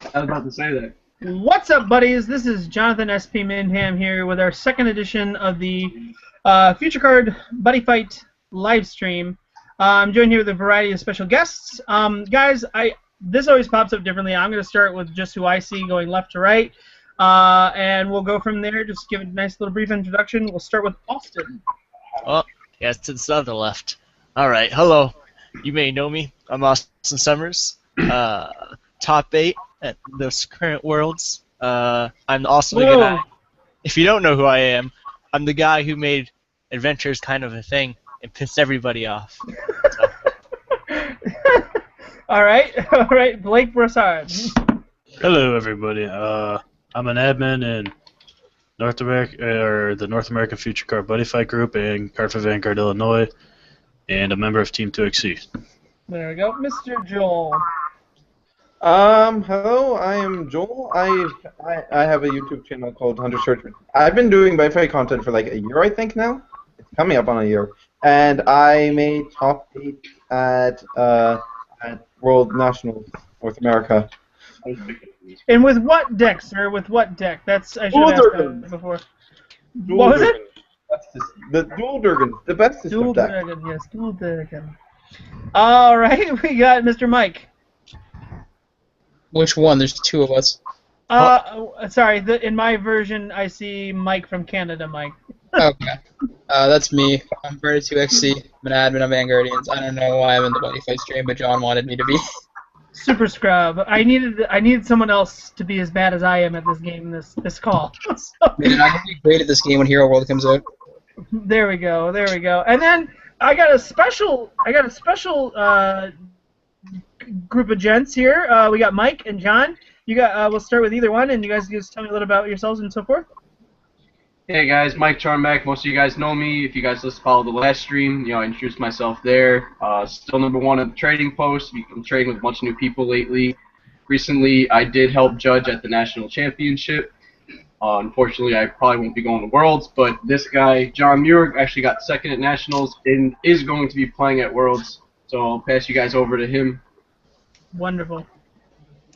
I was about to say that. What's up, buddies? This is Jonathan S.P. Minham here with our second edition of the Future Card Buddyfight live stream. I'm joined here with a variety of special guests. Guys, this always pops up differently. I'm going to start with just who I see going left to right, and we'll go from there. Just give a nice little brief introduction. We'll start with Austin. Oh, yeah, it's to the other left. All right, hello. You may know me. I'm Austin Summers, top 8 at those current Worlds. I'm also the guy. If you don't know who I am, I'm the guy who made adventures kind of a thing and pissed everybody off. All right, Blake Brossard. Hello, everybody. I'm an admin in North America, or the North American Future Card Buddyfight group in Cardfight Vanguard, Illinois, and a member of Team 2XC. There we go, Mr. Joel. Hello, I am Joel. I have a YouTube channel called Hunter Searchman. I've been doing Buddyfight content for like a year, I think now. It's coming up on a year. And I made top 8 at World Nationals North America. And with what deck, sir? With what deck? That's I should have asked that before. What was it? The Dual Durgan, the best system Dual deck. Dragon, yes, Dual Dragon. All right, we got Mr. Mike. Which one? There's 2 of us. Sorry, in my version, I see Mike from Canada, Mike. Okay. That's me. I'm Verta 2XC. I'm an admin of Vanguardians. I don't know why I'm in the Buddyfight stream, but John wanted me to be. Super Scrub. I needed someone else to be as bad as I am at this game, this call. Man, I'm gonna be great at this game when Hero World comes out. There we go. And then I got a special group of gents here. We got Mike and John. We'll start with either one, and you guys just tell me a little about yourselves and so forth. Hey guys, Mike Charmack. Most of you guys know me. If you guys just followed the last stream, I introduced myself there. Still #1 at the trading post. I'm trading with a bunch of new people lately. Recently, I did help judge at the national championship. Unfortunately, I probably won't be going to Worlds, but this guy, John Muir, actually got second at nationals and is going to be playing at Worlds. So I'll pass you guys over to him. Wonderful.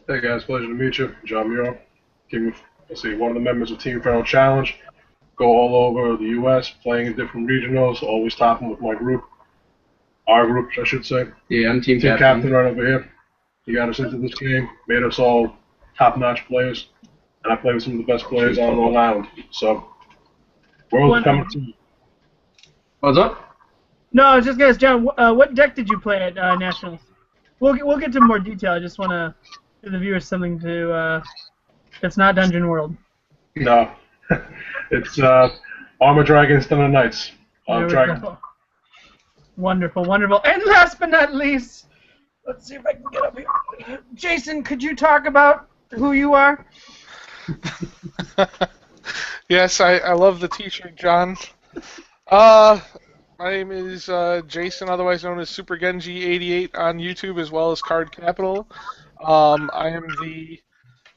Hey guys, pleasure to meet you. John Muir, one of the members of Team Feral Challenge. Go all over the U.S., playing in different regionals, always topping with my group. Our group, I should say. Yeah, I'm team captain right over here. He got us into this game, made us all top-notch players, and I play with some of the best players on Long Island. So, World's coming to you. What's up? No, I was just guys, John. What deck did you play at nationals? We'll get to more detail. I just want to give the viewers something to. It's not Dungeon World. No. It's Armor Dragons, Thunder Knights. Wonderful. And last but not least, let's see if I can get up here. Jason, could you talk about who you are? Yes, I love the t-shirt, John. My name is Jason, otherwise known as Super Genji 88 on YouTube, as well as Card Capital. I am the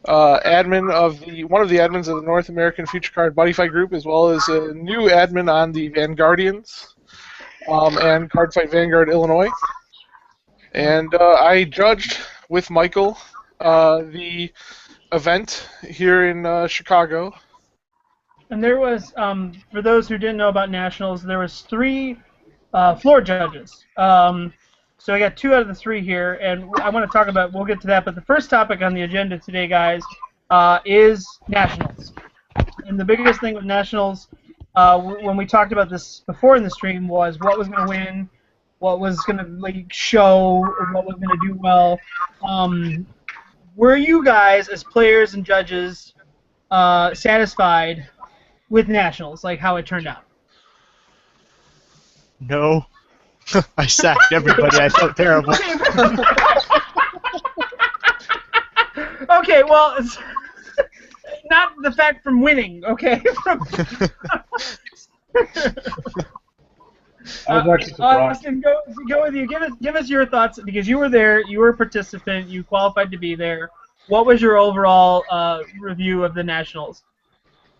admin of one of the admins of the North American Future Card Buddyfight group, as well as a new admin on the Vanguardians and Cardfight Vanguard Illinois. And I judged with Michael the event here in Chicago. And there was, for those who didn't know about nationals, there was 3 floor judges. So I got 2 out of the 3 here, and I want to talk about, we'll get to that, but the first topic on the agenda today, guys, is nationals. And the biggest thing with nationals, when we talked about this before in the stream, was what was going to win, what was going to show, what was going to do well. Were you guys, as players and judges, satisfied with nationals, like how it turned out? No. I sacked everybody. I felt terrible. Okay, well, it's not the fact from winning, okay? I was actually surprised. Austin, go with you. Give us your thoughts, because you were there, you were a participant, you qualified to be there. What was your overall review of the nationals?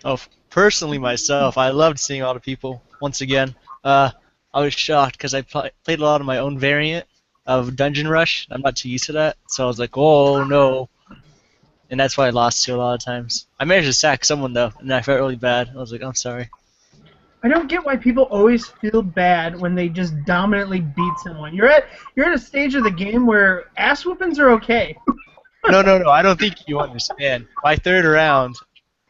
Oh, personally myself, I loved seeing all the people once again. I was shocked because I played a lot of my own variant of Dungeon Rush. I'm not too used to that, so I was like, oh no. and that's why I lost to a lot of times. I managed to sack someone though, and I felt really bad. I was like, I'm sorry. I don't get why people always feel bad when they just dominantly beat someone. You're at a stage of the game where ass whoopings are okay. No, I don't think you understand. By third round,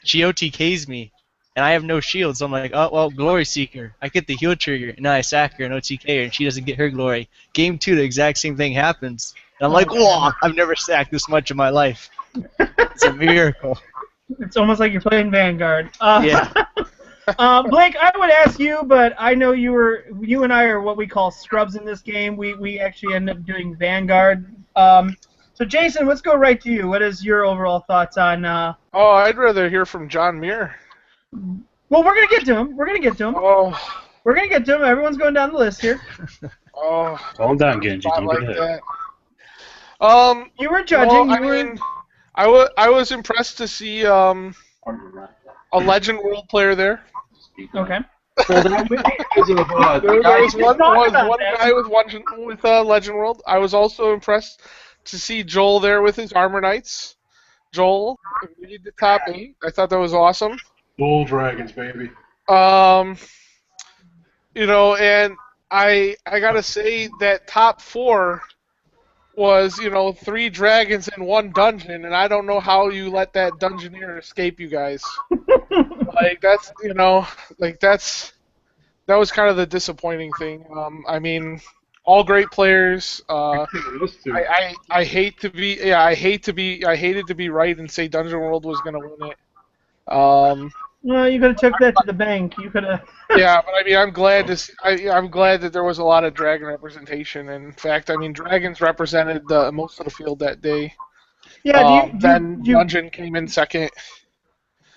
she OTKs me, and I have no shield, so I'm like, oh, well, Glory Seeker. I get the heal trigger, and then I sack her and OTK her, and she doesn't get her glory. Game 2, the exact same thing happens. And I'm like, whoa, I've never sacked this much in my life. It's a miracle. It's almost like you're playing Vanguard. Yeah. Blake, I would ask you, but I know you and I are what we call scrubs in this game. We actually end up doing Vanguard. So Jason, let's go right to you. What is your overall thoughts on? Oh, I'd rather hear from John Muir. Well, we're gonna get to him. We're gonna get to him. Oh. We're gonna get to him. Everyone's going down the list here. Oh. Calm down, Genji. Not Don't like get hit. that. You were judging. Well, I was impressed to see a Legend World player there. Okay. Well, that was because of, There was one that. guy with Legend World. I was also impressed to see Joel there with his Armor Knights. Joel made the top 8. I thought that was awesome. Bull Dragons, baby. You know, and I gotta say that top 4 was, 3 dragons in 1 dungeon, and I don't know how you let that dungeoneer escape you guys. That was kind of the disappointing thing. I mean, all great players. I hated to be right and say Dungeon World was gonna win it. Well, you could have took that to the bank. You could have. Yeah, but I mean, I'm glad that there was a lot of dragon representation. In fact, I mean, dragons represented most of the field that day. Yeah. Then Dungeon came in second.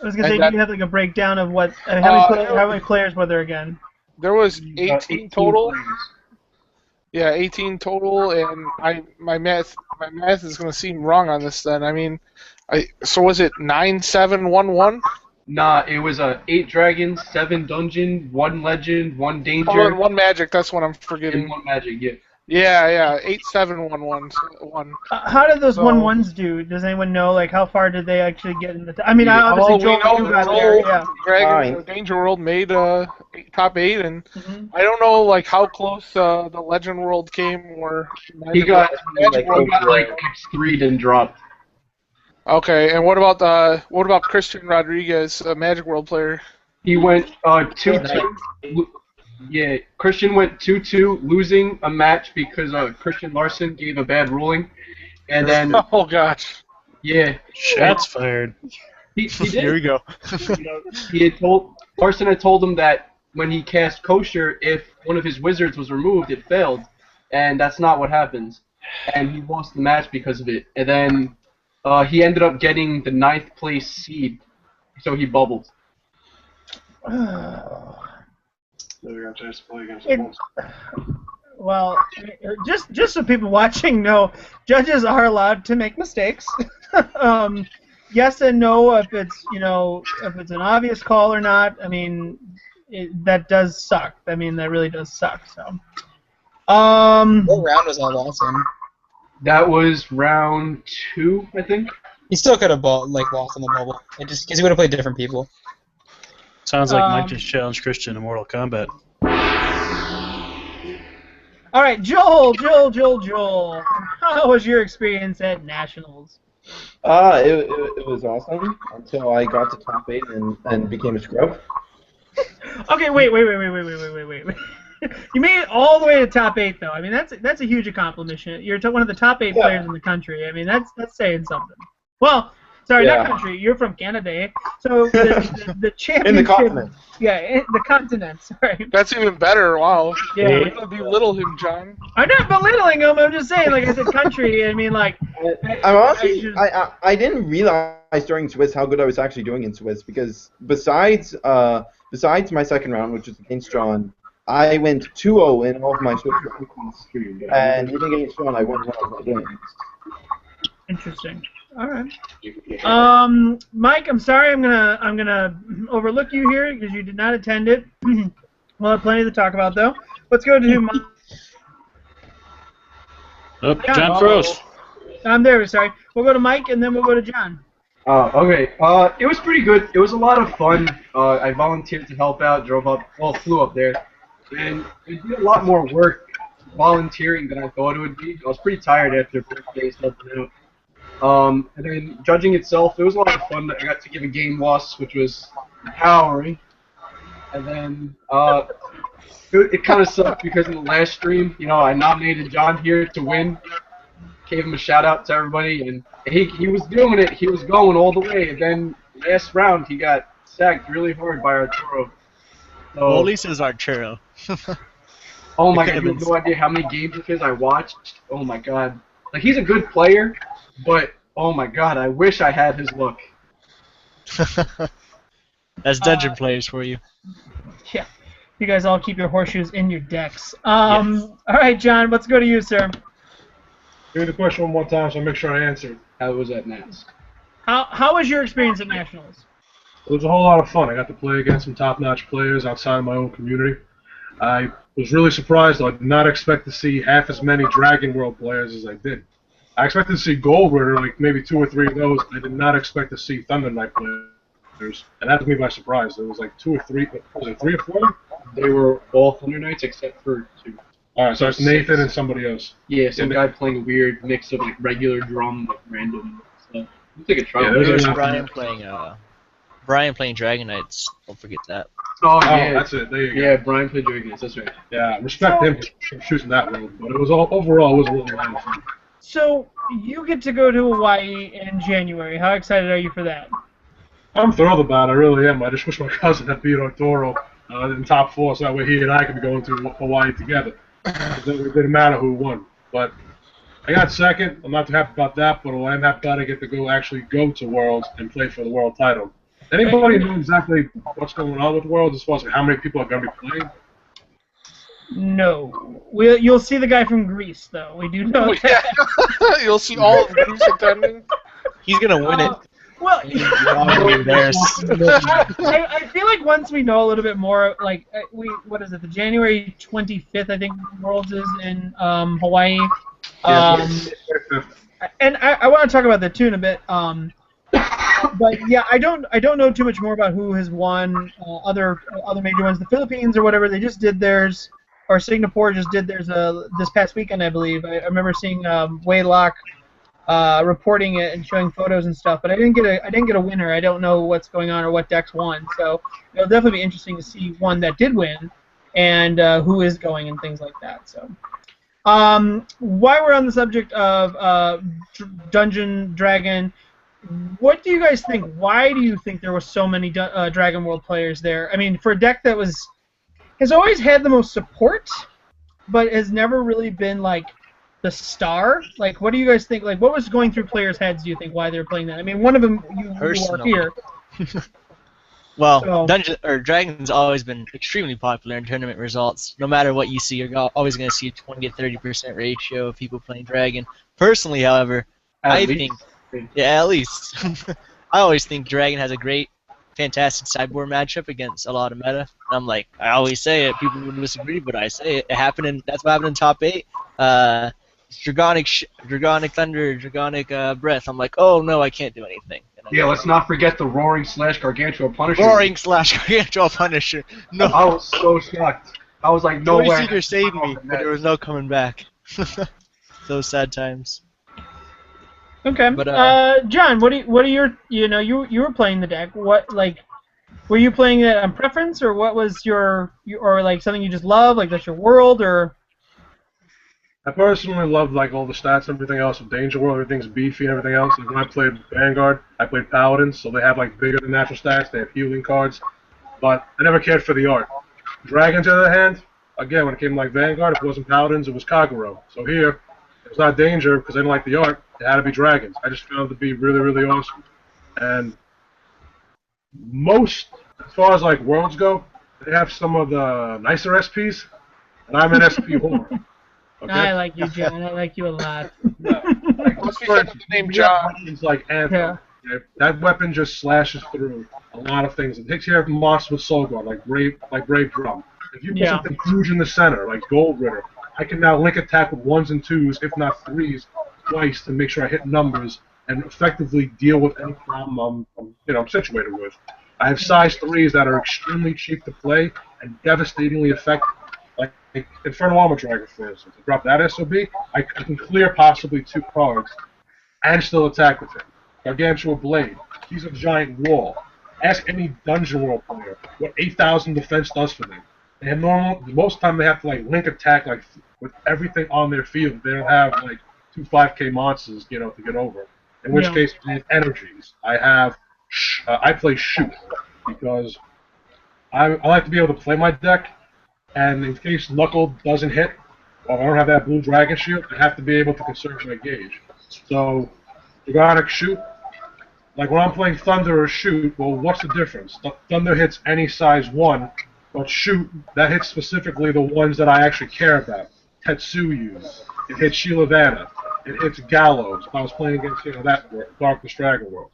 I was gonna say, do you have like a breakdown of what how many players were there again? There was 18 total. Yeah, 18 total, and my math is gonna seem wrong on this. Then I mean, so was it 9-7-1-1? Nah, it was 8 dragons, 7 dungeon, 1 legend, 1 danger. Oh, and 1 magic. That's what I'm forgetting. And 1 magic, yeah. Yeah, 8-7-1-1. How did those 1-1s do? Does anyone know? Like, how far did they actually get in the? I mean, obviously Joel got there. Yeah. Dragon Danger World made top 8, and I don't know like how close the Legend World came, or he got like 3 and dropped. Okay, and what about Christian Rodriguez, a Magic World player? He went 2-2. Yeah, Christian went 2-2, losing a match because Christian Larson gave a bad ruling, and then oh gosh, yeah, shots fired. He did. Here we go. Larson had told him that when he cast Kosher, if one of his wizards was removed, it failed, and that's not what happens, and he lost the match because of it, and then he ended up getting the 9th place seed, so he bubbled. Well, just so people watching know, judges are allowed to make mistakes. Yes and no if it's if it's an obvious call or not. I mean, that does suck. I mean, that really does suck. So. What round was that awesome? That was round 2, I think. He still could have lost on the bubble. Because he would have played different people. Sounds like Mike just challenged Christian in Mortal Kombat. All right, Joel. How was your experience at Nationals? It was awesome until I got to top 8 and became a scrub. Okay, wait. You made it all the way to top 8, though. I mean, that's a huge accomplishment. You're one of the top 8 players in the country. I mean, that's saying something. Well, sorry, not country. You're from Canada, eh? So the championship. In the continent. Yeah, the continent. Sorry. That's even better. Wow. Yeah. You're gonna belittle him, John. I'm not belittling him. I'm just saying, like I said, country. I mean, like. I didn't realize during Swiss how good I was actually doing in Swiss because besides my second round, which was against John, I went 2-0 in all of my Swiss rounds, and even against John, I won one of my games. Interesting. All right. Mike, I'm sorry, I'm gonna overlook you here because you did not attend it. We'll have plenty to talk about though. Let's go to Mike. Oh, John Frost. I'm there. Sorry. We'll go to Mike and then we'll go to John. Okay. It was pretty good. It was a lot of fun. I volunteered to help out, flew up there, and it did a lot more work volunteering than I thought it would be. I was pretty tired after 4 days helping out. And then judging itself, it was a lot of fun. I got to give a game loss, which was empowering. And then it kind of sucked because in the last stream, I nominated John here to win. Gave him a shout out to everybody, and he was doing it. He was going all the way, and then last round he got sacked really hard by Arturo. So, Well, at least it was Arturo. oh my it god, could've you have been- no idea how many games of his I watched. Oh my god, like he's a good player, but oh my god, I wish I had his luck. That's dungeon players for you. Yeah. You guys all keep your horseshoes in your decks. All right, John, let's go to you, sir. Give me the question one more time so I make sure I answer it. How was that, Nats? How was your experience at Nationals? It was a whole lot of fun. I got to play against some top-notch players outside of my own community. I was really surprised. I did not expect to see half as many Dragon World players as I did. I expected to see Gold Ritter, like maybe 2 or 3 of those. I did not expect to see Thunder Knight players, and that took me by surprise. There was like 2 or 3. Was it 3 or 4? They were all Thunder Knights except for 2. All right, so it's Nathan and somebody else. Yeah, some guy playing a weird mix of like regular drum with random stuff. Looks like a Yeah, trial. those There was are- Brian playing Dragon Knights. Don't forget that. Oh, Oh, yeah. that's it. There you go. Yeah, Brian played Dragon Knights, that's right. Yeah, respect him for choosing that road, but it was overall it was a little lot of fun. So you get to go to Hawaii in January. How excited are you for that? I'm thrilled about it. I really am. I just wish my cousin had beat Arturo in top 4, so that way he and I could be going to Hawaii together. It didn't matter who won. But I got second. I'm not too happy about that, but I am happy that I get to actually go to Worlds and play for the world title. Anybody know exactly what's going on with Worlds as far as how many people are going to be playing? No. You'll see the guy from Greece, though. We do know Yeah. that. You'll see all of Bruce attending. He's gonna win it. Well, Embarrassed. I feel like once we know a little bit more, like what is it? The January 25th, I think, Worlds is in Hawaii. And I want to talk about that too in a bit. But yeah, I don't know too much more about who has won other major ones. The Philippines or whatever, they just did theirs, or Singapore just did theirs this past weekend, I believe. I remember seeing Waylock reporting it and showing photos and stuff, but I didn't get a winner. I don't know what's going on or what decks won. So it'll definitely be interesting to see one that did win and who is going and things like that. So while we're on the subject of Dungeon Dragon, what do you guys think? Why do you think there were so many Dragon World players there? I mean, for a deck that has always had the most support, but has never really been like the star. Like, what do you guys think? Like, what was going through players' heads? Do you think why they were playing that? I mean, one of them you are here. Well, So- Dragon's always been extremely popular in tournament results. No matter what you see, you're always going to see a 20 to 30% ratio of people playing Dragon. Personally, however, I think, at least, I always think Dragon has a great, fantastic sideboard matchup against a lot of meta. And I'm like, I always say it. People would disagree, but I say it. That's what happened in top 8. Dragonic Thunder, Dragonic Breath. I'm like, oh no, I can't do anything. Yeah, let's not forget the Roaring / Gargantua Punisher. Roaring / Gargantua Punisher. No. I was so shocked. I was like, no Joy way. Seeker saved me, but there was no coming back. Those sad times. Okay. But, John, what are your you were playing the deck. What, like, were you playing it on preference, or what was your or like something you just love, like that's your world, or? I personally love like all the stats and everything else of Danger World. Everything's beefy and everything else. Like, when I played Vanguard, I played Paladins, so they have like bigger than natural stats. They have healing cards, but I never cared for the art. Dragons, on the other hand, again, when it came to like Vanguard, if it wasn't Paladins, it was Kaguro. So here, it was not Danger because I didn't like the art. It had to be Dragons. I just found it to be really, really awesome. And most, as far as like worlds go, they have some of the nicer SPs, and I'm an SP whore. Okay? I like you, John. I like you a lot. Must be said with the name John. It's like Anthem. Okay? That weapon just slashes through a lot of things. It takes care of monsters with Soul Guard, like Brave Drum. If you put something huge in the center, like Gold Ritter, I can now link attack with 1s and 2s, if not 3s, twice to make sure I hit numbers and effectively deal with any problem I'm situated with. I have size 3s that are extremely cheap to play and devastatingly effective. Like Infernal Armor Dragon, for instance. I drop that SOB, I can clear possibly 2 cards and still attack with him. Gargantua Blade. He's a giant wall. Ask any Dungeon World player what 8,000 defense does for them. They have most of the time they have to like link attack like with everything on their field. They don't have like 2 5K monsters, to get over. In which case, I have energies. I play shoot because I like to be able to play my deck, and in case Knuckle doesn't hit, or I don't have that blue dragon shield, I have to be able to conserve my gauge. So, Dragonic shoot, like when I'm playing Thunder or shoot, well, what's the difference? Thunder hits any size 1, but shoot, that hits specifically the ones that I actually care about. Tetsuyu, it hits Shilivana, it hits Gallows. If I was playing against, that Darkness Dragon World.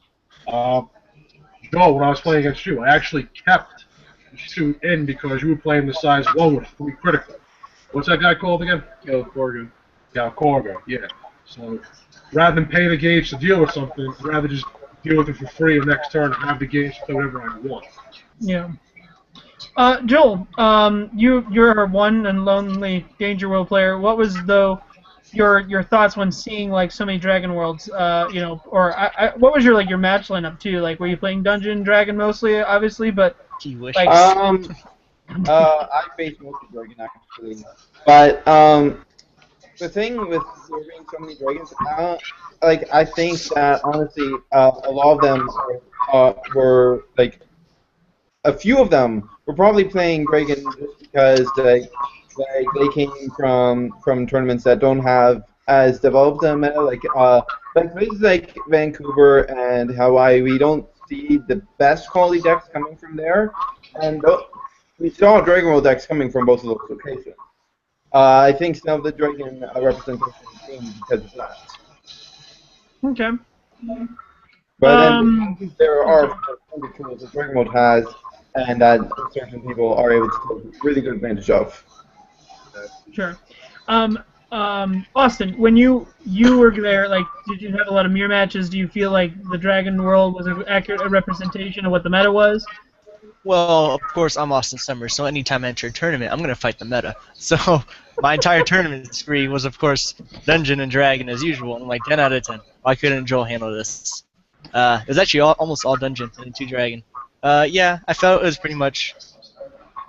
Joe, when I was playing against you, I actually kept the shoot in because you were playing the size 1 with 3 critical. What's that guy called again? Galcorga. Galcorga, yeah. So, rather than pay the gauge to deal with something, I'd rather just deal with it for free the next turn and have the gauge to do whatever I want. Yeah. Joel, you're a one and lonely Danger World player. What was your thoughts when seeing like so many Dragon Worlds? What was your match lineup too? Like, were you playing Dungeon Dragon mostly, obviously, but like, I faced mostly Dragon actually, but the thing with there being so many dragons, I think that honestly, a lot of them were like. A few of them were probably playing Dragon just because they came from tournaments that don't have as developed a meta. Like places like Vancouver and Hawaii, we don't see the best quality decks coming from there, and we saw Dragon World decks coming from both of those locations. I think some of the Dragon representation came because of that. Okay. But then there are tools that Dragon World has, and that certain people are able to take really good advantage of. Sure. Austin, when you were there, like, did you have a lot of mirror matches? Do you feel like the Dragon World was an accurate representation of what the meta was? Well, of course, I'm Austin Summers, so anytime I enter a tournament, I'm going to fight the meta. So my entire tournament spree was, of course, Dungeon and Dragon as usual. I'm like, 10 out of 10. Why couldn't Joel handle this? It was actually almost all Dungeon and 2 Dragon. Yeah, I felt it was pretty much...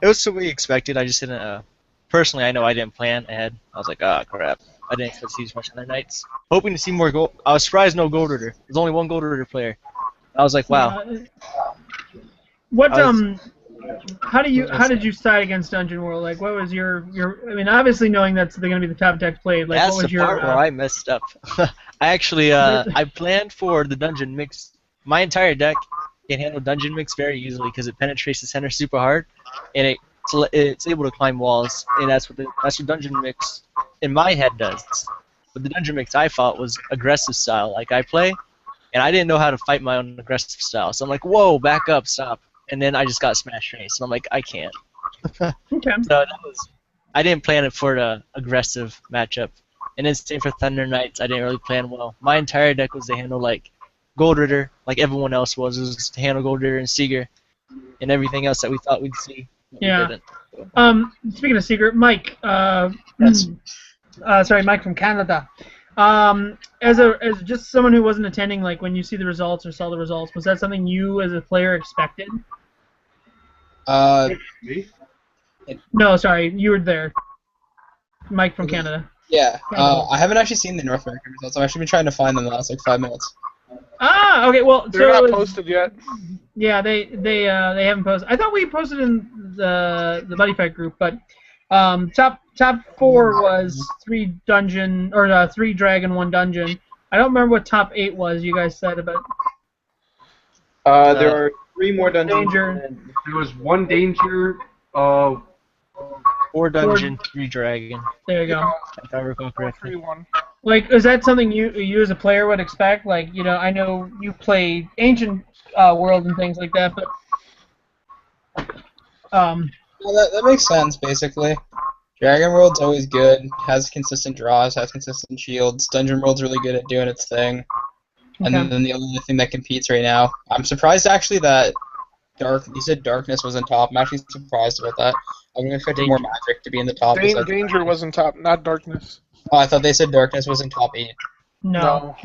It was what we expected. I just didn't... Personally, I know I didn't plan ahead. I was like, ah, crap. I didn't expect to see as much other nights. Hoping to see more gold. I was surprised no Gold Ritter. There's only 1 Gold Ritter player. I was like, wow. What how did you side against Dungeon World? Like, what was your I mean, obviously knowing that's going to be the top deck played. Like, that's what was the part where I messed up. I actually I planned for the Dungeon mix. My entire deck can handle Dungeon mix very easily because it penetrates the center super hard, and it's able to climb walls, and that's what Dungeon mix in my head does. But the Dungeon mix I fought was aggressive style, like I play, and I didn't know how to fight my own aggressive style. So I'm like, whoa, back up, stop. And then I just got smash face, and I'm like, I can't. Okay. So I didn't plan it for the aggressive matchup. And then same for Thunder Knights, I didn't really plan well. My entire deck was to handle like Gold Ritter, like everyone else was. It was to handle Gold Ritter and Seeger, and everything else that we thought we'd see. Yeah. Speaking of Seeger, Mike. Sorry, Mike from Canada. As just someone who wasn't attending, like when you see the results or saw the results, was that something you as a player expected? Me? No, sorry, you were there. Mike from Canada. Yeah. I haven't actually seen the North American results. I've actually been trying to find them the last like 5 minutes. Ah, okay. Well, They're not posted yet. Yeah, they haven't posted. I thought we posted in the Buddyfight group, but top 4 was 3 dungeon or 3 dragon, 1 dungeon. I don't remember what top 8 was. You guys said about. There are 3 more dungeons. Danger. There was 1 danger. 4 dungeon, 3 dragon. There you go. If I recall correctly. 3-1. Like, is that something you as a player would expect? Like, you know, I know you play Ancient World and things like that, but Well, that makes sense, basically. Dragon World's always good, has consistent draws, has consistent shields. Dungeon World's really good at doing its thing. And then the only thing that competes right now, I'm surprised actually that you said Darkness was in top. I'm actually surprised about that. I'm expecting more Magic to be in the top. Danger was in top, not Darkness. Oh, I thought they said Darkness was in top 8. No.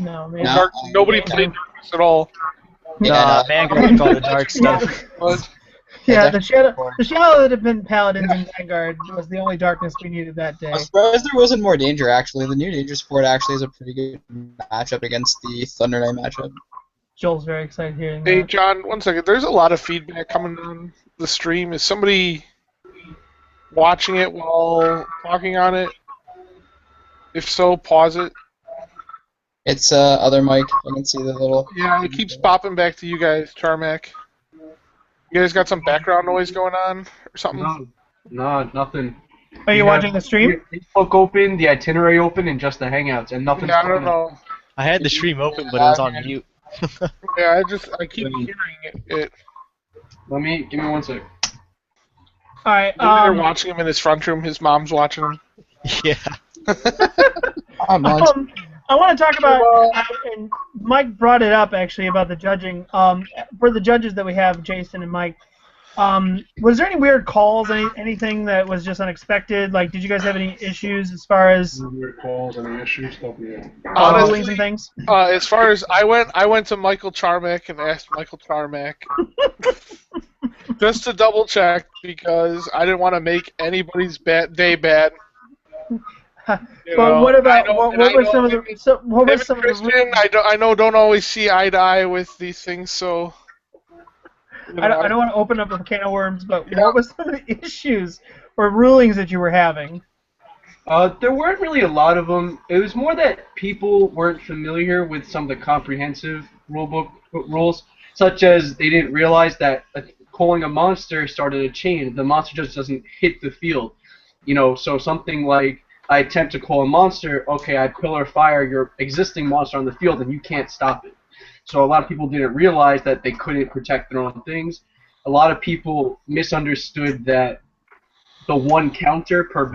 Nobody played Darkness at all. Nah, Vanguard did all the dark stuff. Yeah, the shadow that had been Paladins in Vanguard was the only darkness we needed that day. I'm surprised there wasn't more Danger, actually. The new Danger Sport actually is a pretty good matchup against the Thunder Knight matchup. Joel's very excited hearing Hey, that. John, 1 second. There's a lot of feedback coming on the stream. Is somebody watching it while talking on it? If so, pause it. It's other mic. I can see the little... Yeah, it keeps popping back to you guys, Charmack. You guys got some background noise going on or something? No, nothing. Are you watching the stream? Facebook open, the itinerary open, and just the Hangouts, and nothing. Yeah, I don't know. I had the stream open, but it was on mute. Yeah, I keep hearing it. Give me 1 sec. All right. They're watching him in his front room. His mom's watching him. Yeah. I want to talk about, and Mike brought it up actually about the judging. For the judges that we have, Jason and Mike, was there any weird calls? Anything that was just unexpected? Like, did you guys have any issues as far as Weird calls, any issues? rulings and things? As far as I went to Michael Charmack and asked Michael Charmack just to double check because I didn't want to make anybody's day bad. But what about what were some of the I know don't always see eye to eye with these things, so I don't want to open up a can of worms, but what was some of the issues or rulings that you were having? There weren't really a lot of them. It was more that people weren't familiar with some of the comprehensive rulebook rules, such as they didn't realize that calling a monster started a chain. The monster just doesn't hit the field, So something like I attempt to call a monster, okay, I pillar fire your existing monster on the field, and you can't stop it. So a lot of people didn't realize that they couldn't protect their own things. A lot of people misunderstood that the one counter per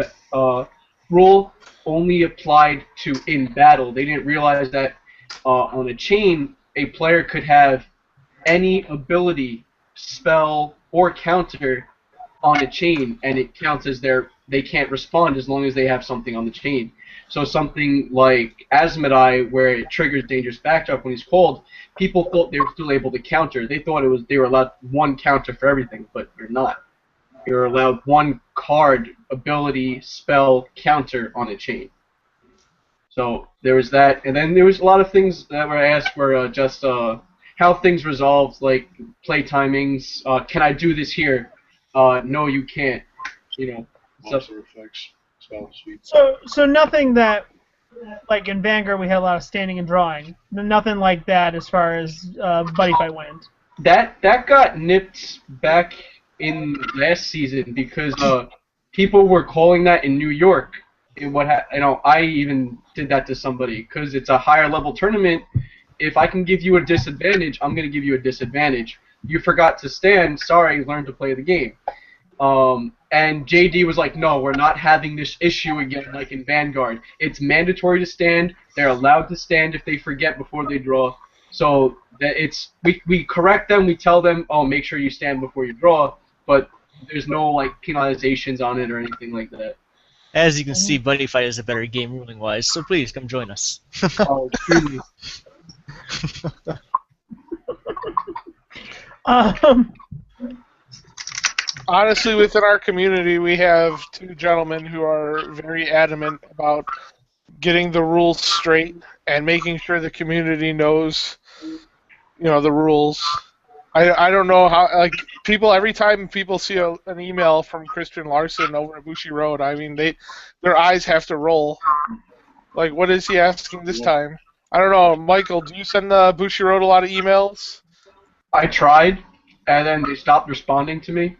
rule only applied to in battle. They didn't realize that on a chain, a player could have any ability, spell, or counter on a chain, and it counts as they can't respond as long as they have something on the chain. So something like Asmodai, where it triggers Dangerous Backdrop when he's called, people thought they were still able to counter. They thought they were allowed one counter for everything, but they're not. You're allowed one card, ability, spell, counter on a chain. So there was that, and then there was a lot of things that were asked were just how things resolved, like play timings. Can I do this here? No, you can't. Monster effects. So nothing that, like in Vanguard, we had a lot of standing and drawing. Nothing like that as far as Buddy Fight went. That got nipped back in last season because people were calling that in New York. I even did that to somebody because it's a higher level tournament. If I can give you a disadvantage, I'm going to give you a disadvantage. You forgot to stand. Sorry, learn to play the game. And JD was like, no, we're not having this issue again like in Vanguard. It's mandatory to stand. They're allowed to stand if they forget before they draw. So that we correct them. We tell them, oh, make sure you stand before you draw. But there's no like penalizations on it or anything like that. As you can see, Buddy Fight is a better game ruling-wise, so please come join us. Oh, truly. Honestly, within our community, we have two gentlemen who are very adamant about getting the rules straight and making sure the community knows, the rules. I don't know how, like, people, every time people see an email from Christian Larson over at Bushi Road, I mean, their eyes have to roll. Like, what is he asking this time? I don't know. Michael, do you send Bushi Road a lot of emails? I tried, and then they stopped responding to me.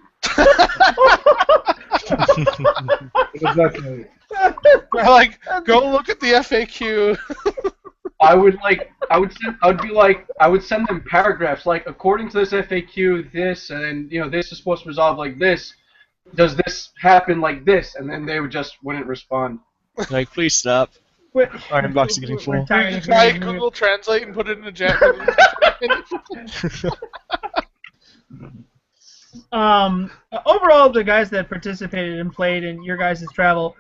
Like, go look at the FAQ. I would send them paragraphs like, according to this FAQ, this, and then this is supposed to resolve like this. Does this happen like this? And then they just wouldn't respond. Like, please stop. Our inbox is getting full. We're tired You of try hearing Google Translate and put it in a Japanese. Overall, the guys that participated and played in your guys' travel,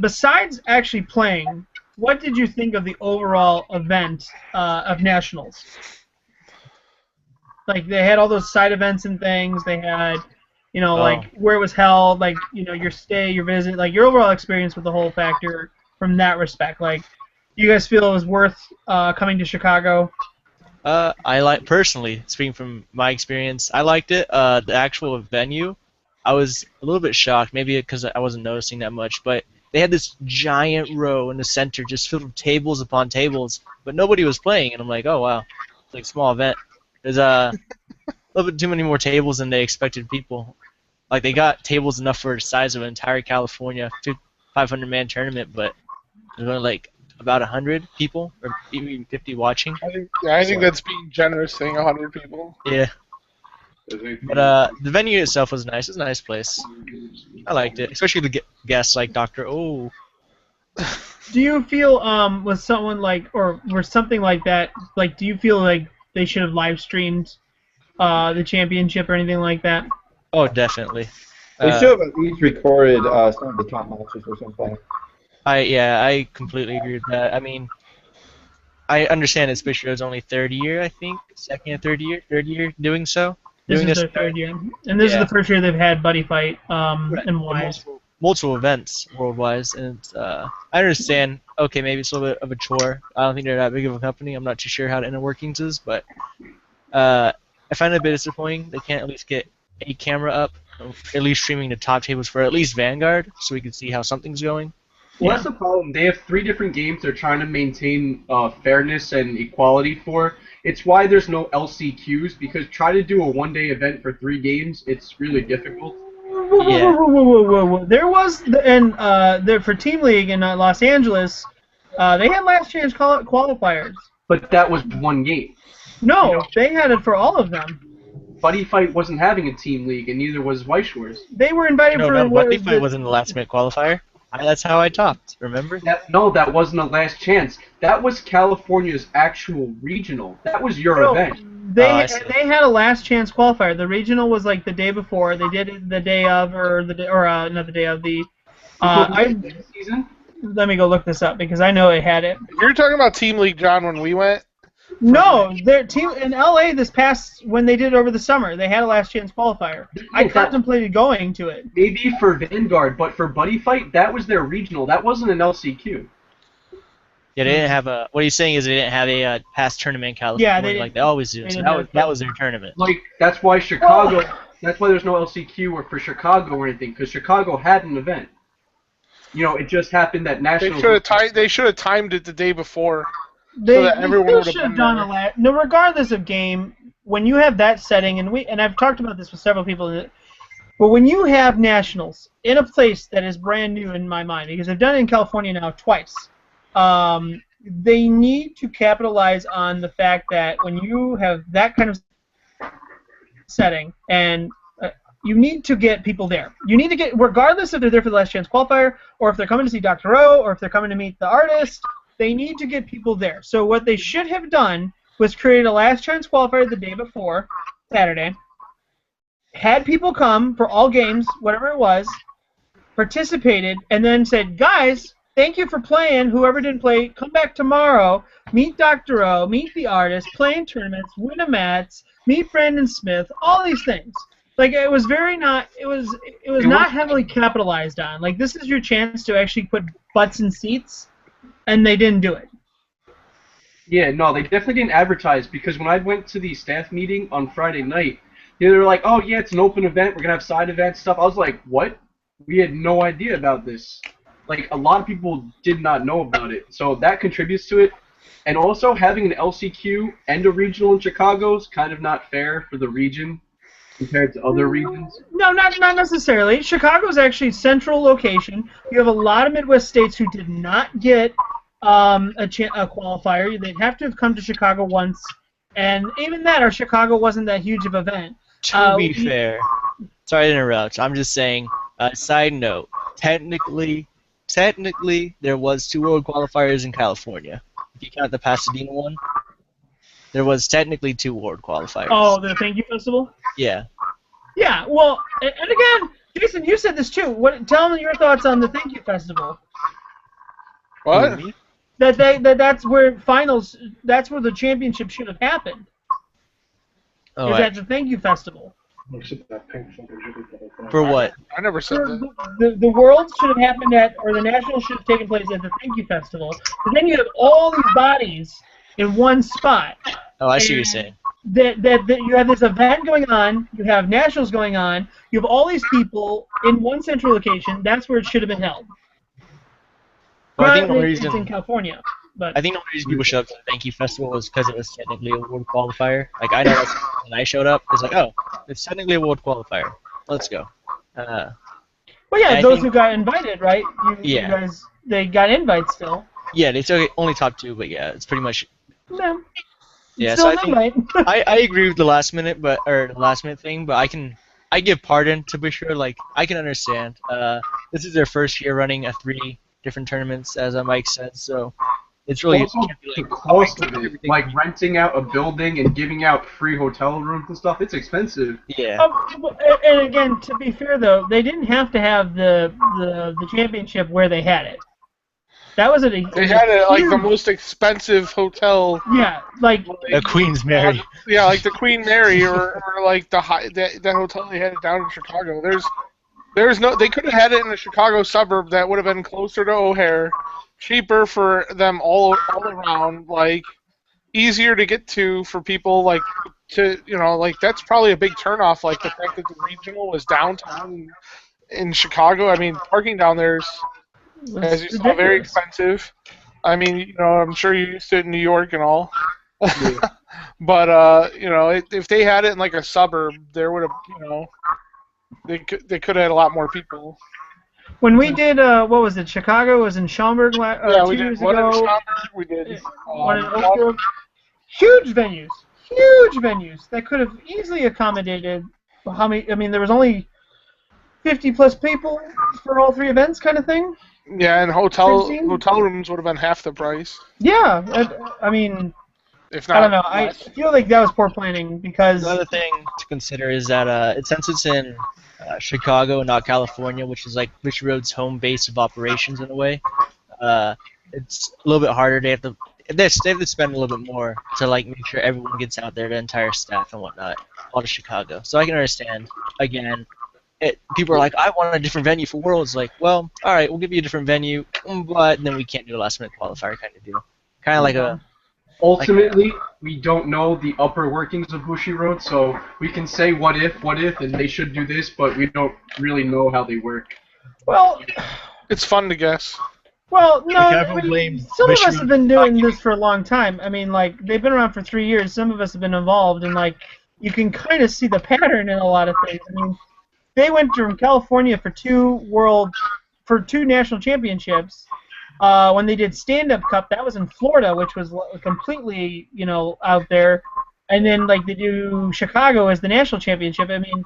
besides actually playing, what did you think of the overall event of Nationals? Like, they had all those side events and things. They had, like, where it was held, like, your stay, your visit, like, your overall experience with the whole factor from that respect. Like, you guys feel it was worth coming to Chicago? Personally, speaking from my experience, I liked it. The actual venue, I was a little bit shocked, maybe because I wasn't noticing that much, but they had this giant row in the center just filled with tables upon tables, but nobody was playing, and I'm like, oh, wow, it's like a small event. There's a little bit too many more tables than they expected people. Like, they got tables enough for the size of an entire California 500-man tournament, but there's only like about 100 people, or even 50 watching. I think that's being generous, saying 100 people. Yeah. But the venue itself was nice. It's a nice place. I liked it, especially the guests like Dr. O. Do you feel with someone like, or with something like that, like, do you feel like they should have live streamed the championship or anything like that? Oh, definitely. They should have at least recorded some of the top matches or something. I completely agree with that. I mean, I understand that Space Show's only third year, I think, third year doing so. This is their third year, and this is the first year they've had Buddy Fight and Wise. Multiple events worldwide, and I understand. Okay, maybe it's a little bit of a chore. I don't think they're that big of a company. I'm not too sure how the inner workings is, but I find it a bit disappointing they can't at least get a camera up, at least streaming the top tables for at least Vanguard, so we can see how something's going. Well, that's the problem. They have 3 different games they're trying to maintain fairness and equality for. It's why there's no LCQs, because try to do a one-day event for 3 games, it's really difficult. Whoa. There was, for Team League in Los Angeles, they had last chance qualifiers. But that was 1 game. No, they had it for all of them. Buddy Fight wasn't having a Team League, and neither was White Shores. They were invited for... Buddy Fight wasn't the last-minute qualifier. That's how I topped, remember? No, that wasn't a last chance. That was California's actual regional. That was your event. They had a last chance qualifier. The regional was like the day before. They did it the day of, not the day of the. Season? Let me go look this up because I know it had it. You're talking about Team League, John, when we went. No, their team in LA when they did it over the summer, they had a last chance qualifier. I contemplated going to it. Maybe for Vanguard, but for Buddy Fight, that was their regional. That wasn't an LCQ. Yeah, they didn't have a. What he's saying is they didn't have a past tournament in California like they always do. So that was their tournament. Like that's why Chicago. That's why there's no LCQ or for Chicago or anything, because Chicago had an event. It just happened that national. They should have timed it the day before. They should have done a lot. No, regardless of game, when you have that setting, and I've talked about this with several people, but when you have nationals in a place that is brand new in my mind, because I've done it in California now twice, they need to capitalize on the fact that when you have that kind of setting, and you need to get people there. You need to get, regardless if they're there for the last chance qualifier, or if they're coming to see Dr. O, or if they're coming to meet the artist. They need to get people there. So what they should have done was create a last chance qualifier the day before, Saturday, had people come for all games, whatever it was, participated, and then said, guys, thank you for playing. Whoever didn't play, come back tomorrow, meet Dr. O, meet the artist, play in tournaments, win a mats, meet Brandon Smith, all these things. Like, it was not heavily capitalized on. Like, this is your chance to actually put butts in seats. And they didn't do it. Yeah, no, they definitely didn't advertise, because when I went to the staff meeting on Friday night, they were like, oh, yeah, it's an open event, we're going to have side events, stuff. I was like, what? We had no idea about this. Like, a lot of people did not know about it. So that contributes to it. And also, having an LCQ and a regional in Chicago is kind of not fair for the region compared to other regions. No, not necessarily. Chicago's actually central location. You have a lot of Midwest states who did not get a qualifier. They'd have to have come to Chicago once, and even that, our Chicago wasn't that huge of an event. To be fair, sorry to interrupt. I'm just saying. Side note: technically, technically there was 2 world qualifiers in California. If you count the Pasadena one, there was technically 2 world qualifiers. Oh, the Thank You Festival? Yeah. Yeah, well, and again, Jason, you said this too. Tell me your thoughts on the Thank You Festival. What? That's where finals, that's where the championship should have happened. Oh, Is at the Thank You Festival. for what? I never said that. The Worlds should have happened at, or the Nationals should have taken place at the Thank You Festival. But then you have all these bodies in one spot. Oh, I see what you're saying. That you have this event going on, you have Nationals going on, you have all these people in one central location. That's where it should have been held. Well, I think Currently, the it's reason in California. But I think the only reason people showed up to the Thank You Festival was because it was technically a world qualifier. Like, I know that's when I showed up, it's like, oh, it's technically a world qualifier. Let's go. well, yeah, I those think- who got invited, right? You Yeah. guys, they got invites still. Yeah, they took only top 2, but yeah, it's pretty much. No. Yeah, Still so I an think invite. I agree with the last minute thing, but I give pardon to Bushra. Like, I can understand. This is their first year running 3 different tournaments, as Mike said, so it's really Also, the cost of it, like renting out a building and giving out free hotel rooms and stuff, it's expensive. yeah. And again, to be fair though, they didn't have to have the championship where they had it. That was They had it like the most expensive hotel. Yeah, like The Queen's Mary. Yeah, like the Queen Mary, or like the that hotel they had down in Chicago. There's no. They could have had it in a Chicago suburb that would have been closer to O'Hare, cheaper for them all around, like easier to get to for people, like to like that's probably a big turnoff. Like the fact that the regional was downtown in Chicago. I mean, parking down there's, as you saw, very expensive. I mean, I'm sure you're used to it in New York and all. Yeah. But if they had it in like a suburb, there would have, they could have had a lot more people. when we did what was it? Chicago was in Schaumburg 2 we years did one in ago. Schaumburg, we did One in Oak Grove. Huge venues that could have easily accommodated how many? I mean, there was only 50+ people for all 3 events, kind of thing. Yeah, and hotel 16? rooms would have been half the price, Yeah, I mean, if not. I don't know. I less. feel like that was poor planning because Another thing to consider is that since it's in Chicago and not California, which is like Bushiroad's home base of operations in a way, it's a little bit harder. They have to spend a little bit more to like make sure everyone gets out there, the entire staff and whatnot, all to Chicago. So I can understand. Again, people are like, I want a different venue for Worlds. Like, well, all right, we'll give you a different venue, but then we can't do a last-minute qualifier kind of deal. Kind of like a. Ultimately, we don't know the upper workings of Bushiroad, so we can say what if, and they should do this, but we don't really know how they work. well, It's fun to guess. no. can't I mean, blame some of us Bushiroad have been doing this for a long time. I mean, like they've been around for 3 years. Some of us have been involved, and like you can kind of see the pattern in a lot of things. I mean, they went from California for 2 national championships. When they did Stand-Up Cup, that was in Florida, which was completely, out there. And then, like, they do Chicago as the national championship. I mean,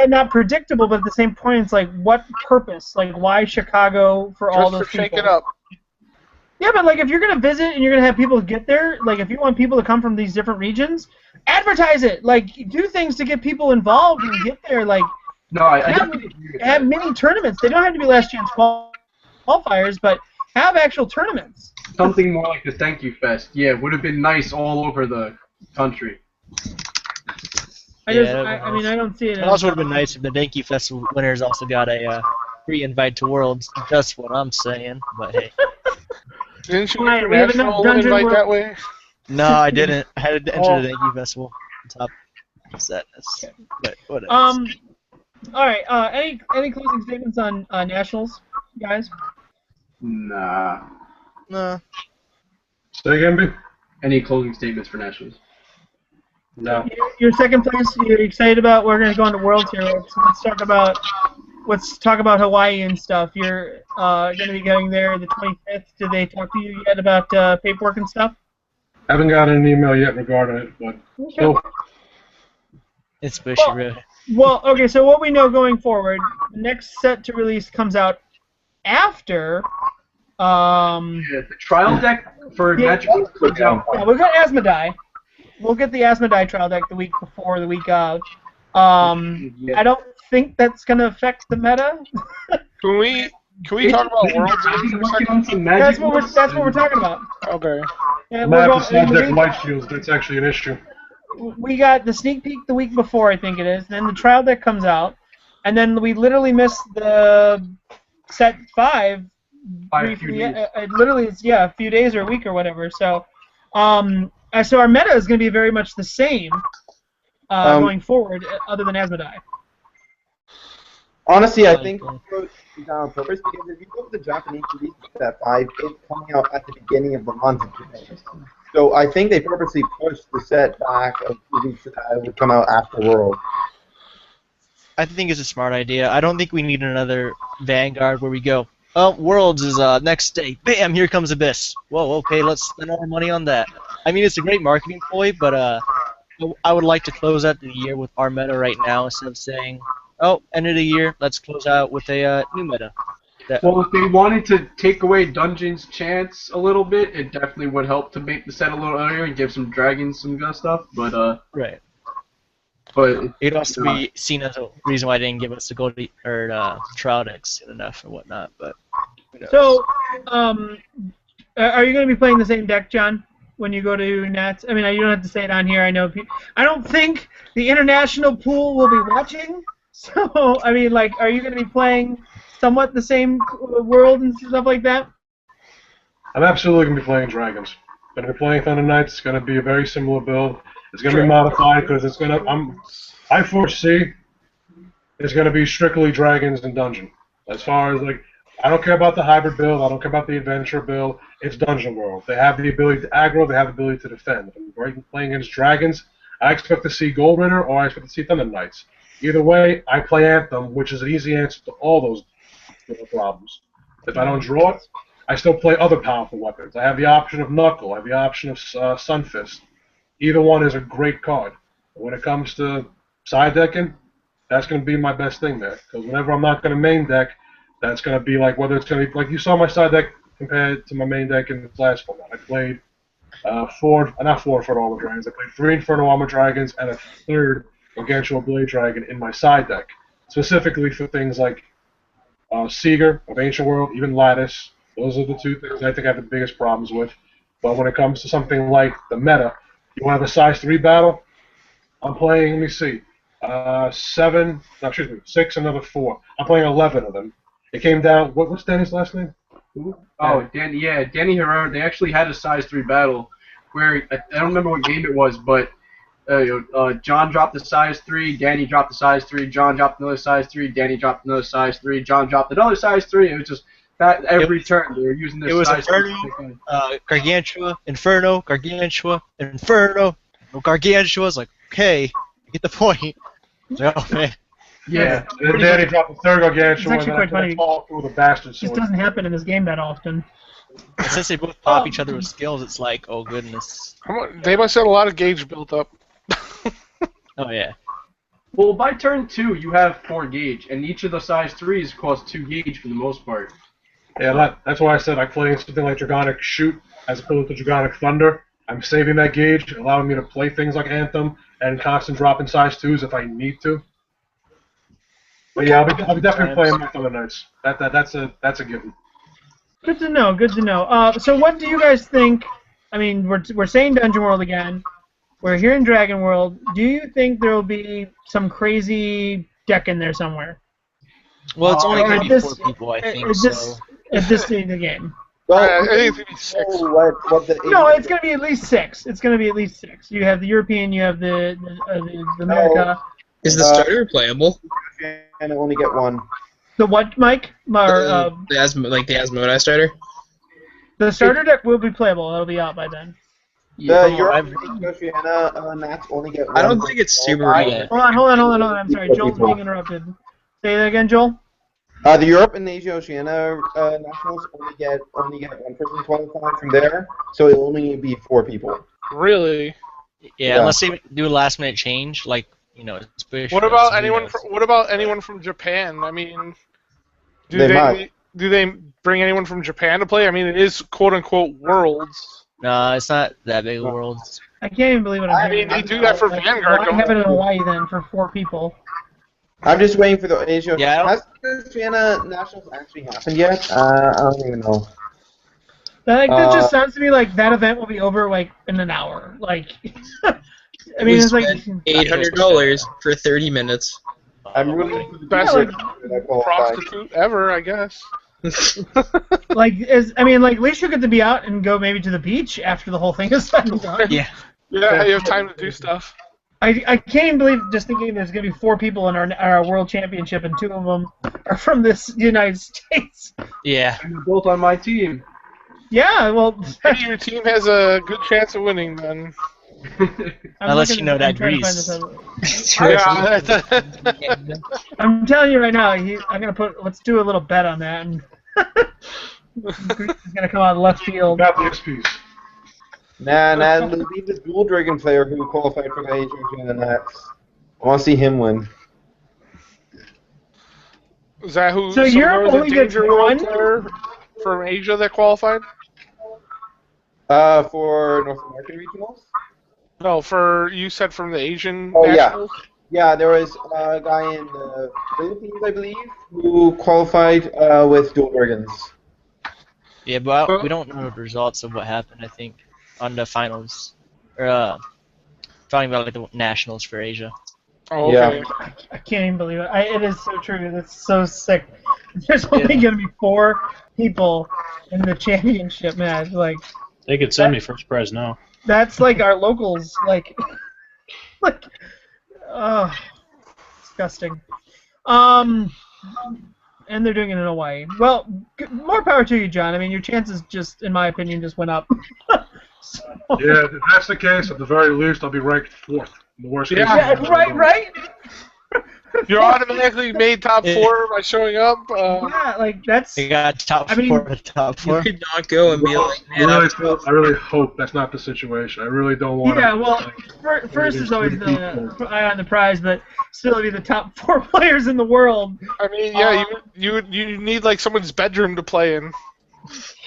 not predictable, but at the same point, it's like, what purpose? Like, why Chicago for all those Just to shake people? it up. Yeah, but, like, if you're going to visit and you're going to have people get there, like, if you want people to come from these different regions, advertise it. Like, do things to get people involved and get there. Like, No, I have, definitely agree with have that. mini tournaments. They don't have to be last chance qualifiers, but have actual tournaments. Something more like the Thank You Fest. Yeah, would have been nice all over the country. I mean, I don't see it. It also would have been nice if the Thank You Festival winners also got a free invite to Worlds. Just what I'm saying, but hey. Didn't you Right, get we have enough national Dungeon invite that World- way? No, I didn't. I had to enter Oh. the Thank You Festival. Top sadness. But whatever. All right. Any closing statements on nationals, guys? Nah. No. Say again, B? Any closing statements for Nationals? No. Your second place. You're excited about? We're gonna go into Worlds here. Let's talk about Hawaii and stuff. You're gonna be going there the 25th. Did they talk to you yet about paperwork and stuff? Haven't gotten an email yet regarding it, but still. It's Bushy Road. Well, okay. So what we know going forward, the next set to release comes out after. The trial deck for Magic comes out. Yeah, we've got Asmodai. We'll get the Asmodai trial deck the week before, the week of. I don't think that's going to affect the meta. Can we talk about Worlds for a second? That's what we're talking about. Okay. Yeah, Map the side deck light shields. That's actually an issue. We got the sneak peek the week before, I think it is. Then the trial deck comes out, and then we literally missed the set 5. Literally, it's a few days or a week or whatever. So, so our meta is going to be very much the same going forward, other than Asmodai. Honestly, I think it's done on purpose because if you look at the Japanese release of set 5, it's coming out at the beginning of the month in Japan. So I think they purposely pushed the set back of 2 weeks so that it would come out after World. I think it's a smart idea. I don't think we need another Vanguard where we go, oh, Worlds is next day. Bam, here comes Abyss. Whoa, okay, let's spend our money on that. I mean, it's a great marketing ploy, but I would like to close out the year with our meta right now instead of saying, oh, end of the year, let's close out with a new meta. Well, if they wanted to take away Dungeon's chance a little bit, it definitely would help to make the set a little earlier and give some dragons some good stuff. But right. But it'd also be seen as a reason why they didn't give us the gold or trial decks soon enough and whatnot. But so, are you going to be playing the same deck, John, when you go to Nats? I mean, you don't have to say it on here. I know. I don't think the international pool will be watching. So, I mean, like, are you going to be playing somewhat the same world and stuff like that? I'm absolutely going to be playing Dragons. Going to be playing Thunder Knights. It's going to be a very similar build. It's going to be modified because it's going to. I foresee it's going to be strictly Dragons and Dungeon. As far as like, I don't care about the hybrid build. I don't care about the adventure build. It's Dungeon World. They have the ability to aggro. They have the ability to defend. If I'm playing against Dragons, I expect to see Gold Ritter or I expect to see Thunder Knights. Either way, I play Anthem, which is an easy answer to all those problems. If I don't draw it, I still play other powerful weapons. I have the option of Knuckle. I have the option of Sunfist. Either one is a great card. But when it comes to side decking, that's going to be my best thing there. Because whenever I'm not going to main deck, that's going to be like, whether it's going to be, like you saw my side deck compared to my main deck in the last format. I played not four Inferno Armor Dragons. I played 3 Inferno Armor Dragons and a 3rd Gargantua Blade Dragon in my side deck. Specifically for things like Seeger of Ancient World, even Lattice. Those are the 2 things I think I have the biggest problems with. But when it comes to something like the meta, you want to have a size 3 battle? I'm playing, let me see, 6, another 4. I'm playing 11 of them. It came down, what's Danny's last name? Oh, Danny Herrera. They actually had a size 3 battle where, I don't remember what game it was, but John dropped the size 3, Danny dropped the size 3, John dropped another size 3, Danny dropped another size 3, John dropped another size 3. It was just that every turn they were using this size 3. Gargantua, Inferno, Gargantua, Inferno, Gargantua. Is like, okay, you get the point. Like, oh, man. Yeah. And then Danny dropped the 3rd Gargantua. It's actually quite funny. Through the bastard It sword. just doesn't happen in this game that often. And since they both pop each other with skills, it's like, oh goodness. They must have a lot of gauge built up. Oh yeah. Well, by turn 2, you have 4 gauge, and each of the size 3s cost 2 gauge for the most part. Yeah, that's why I said I play something like Dragonic Shoot as opposed to Dragonic Thunder. I'm saving that gauge, allowing me to play things like Anthem and constant drop in size 2s if I need to. But yeah, I'll be definitely playing my Thunder Knights. That's a given. Good to know. Good to know. So what do you guys think? I mean, we're saying Dungeon World again. We're here in Dragon World. Do you think there will be some crazy deck in there somewhere? Well, it's only going to be 4 people, I think. At this stage of the game. Well, I think it's going to be 6. No, it's going to be at least 6. It's going to be at least 6. You have the European, you have the America. Is the starter playable? And I only get 1. The what, Mike? The Asmodai starter? The starter deck will be playable. It'll be out by then. The European Oceania Nats only get 1. I don't think it's super real. Hold on. I'm sorry. Joel's being interrupted. Say that again, Joel. The Europe and Asia Oceania nationals only get 1 person qualified from there, so it'll only be 4 people. Really? Yeah, unless they do a last minute change, like it's What about anyone? What about anyone from Japan? I mean, do do they bring anyone from Japan to play? I mean, it is quote unquote Worlds. No, it's not that big a world. I can't even believe what I'm I hearing. mean, they do that for Vanguard. Why have it in Hawaii then for 4 people? I'm just waiting for the Asia. Yeah, Has the Oceania Nationals actually happened yet? I don't even know. That just sounds to me like that event will be over like in an hour. Like, I mean, it's like $800 for 30 minutes. I'm really Best like, prostitute ever, I guess. like at least you get to be out and go maybe to the beach after the whole thing is said and done. Yeah. Yeah, you have time to do stuff. I can't even believe just thinking there's gonna be 4 people in our world championship and 2 of them are from this United States. Yeah. And they're both on my team. Yeah, well, Maybe your team has a good chance of winning then. Unless you know that Greece. I'm telling you right now, I'm gonna let's do a little bet on that, and Greece is gonna come out of left field. Got the XPs. Nah, it'll be the Dual Dragon player who qualified for the Asian and that's. I want to see him win. Is that who? So there Europe was a only gets Danger World 1? player from Asia that qualified? For North American regionals? No, you said from the Asian Oh, yeah. nationals? Yeah, there was a guy in the Philippines, I believe, who qualified with Dual Dragons. Yeah, but we don't know the results of what happened, I think, on the finals. Or, talking about like the nationals for Asia. Oh, okay. Yeah. I can't even believe it. It is so true. That's so sick. There's only gonna be 4 people in the championship match. Like, They could send me first prize now. that's like our locals. Like, disgusting. And they're doing it in Hawaii. Well, more power to you, John. I mean, your chances just, in my opinion, just went up. So, Yeah, if that's the case, at the very least, I'll be ranked 4th. In the worst case. yeah, right. You're automatically made top 4 by showing up. Yeah, like that's. They got top 4. Top 4. You could not go and be like, man, I really hope that's not the situation. I really don't want to. Yeah, well, first is always the eye on the prize, but still it'd be the top 4 players in the world. I mean, yeah, you need like someone's bedroom to play in.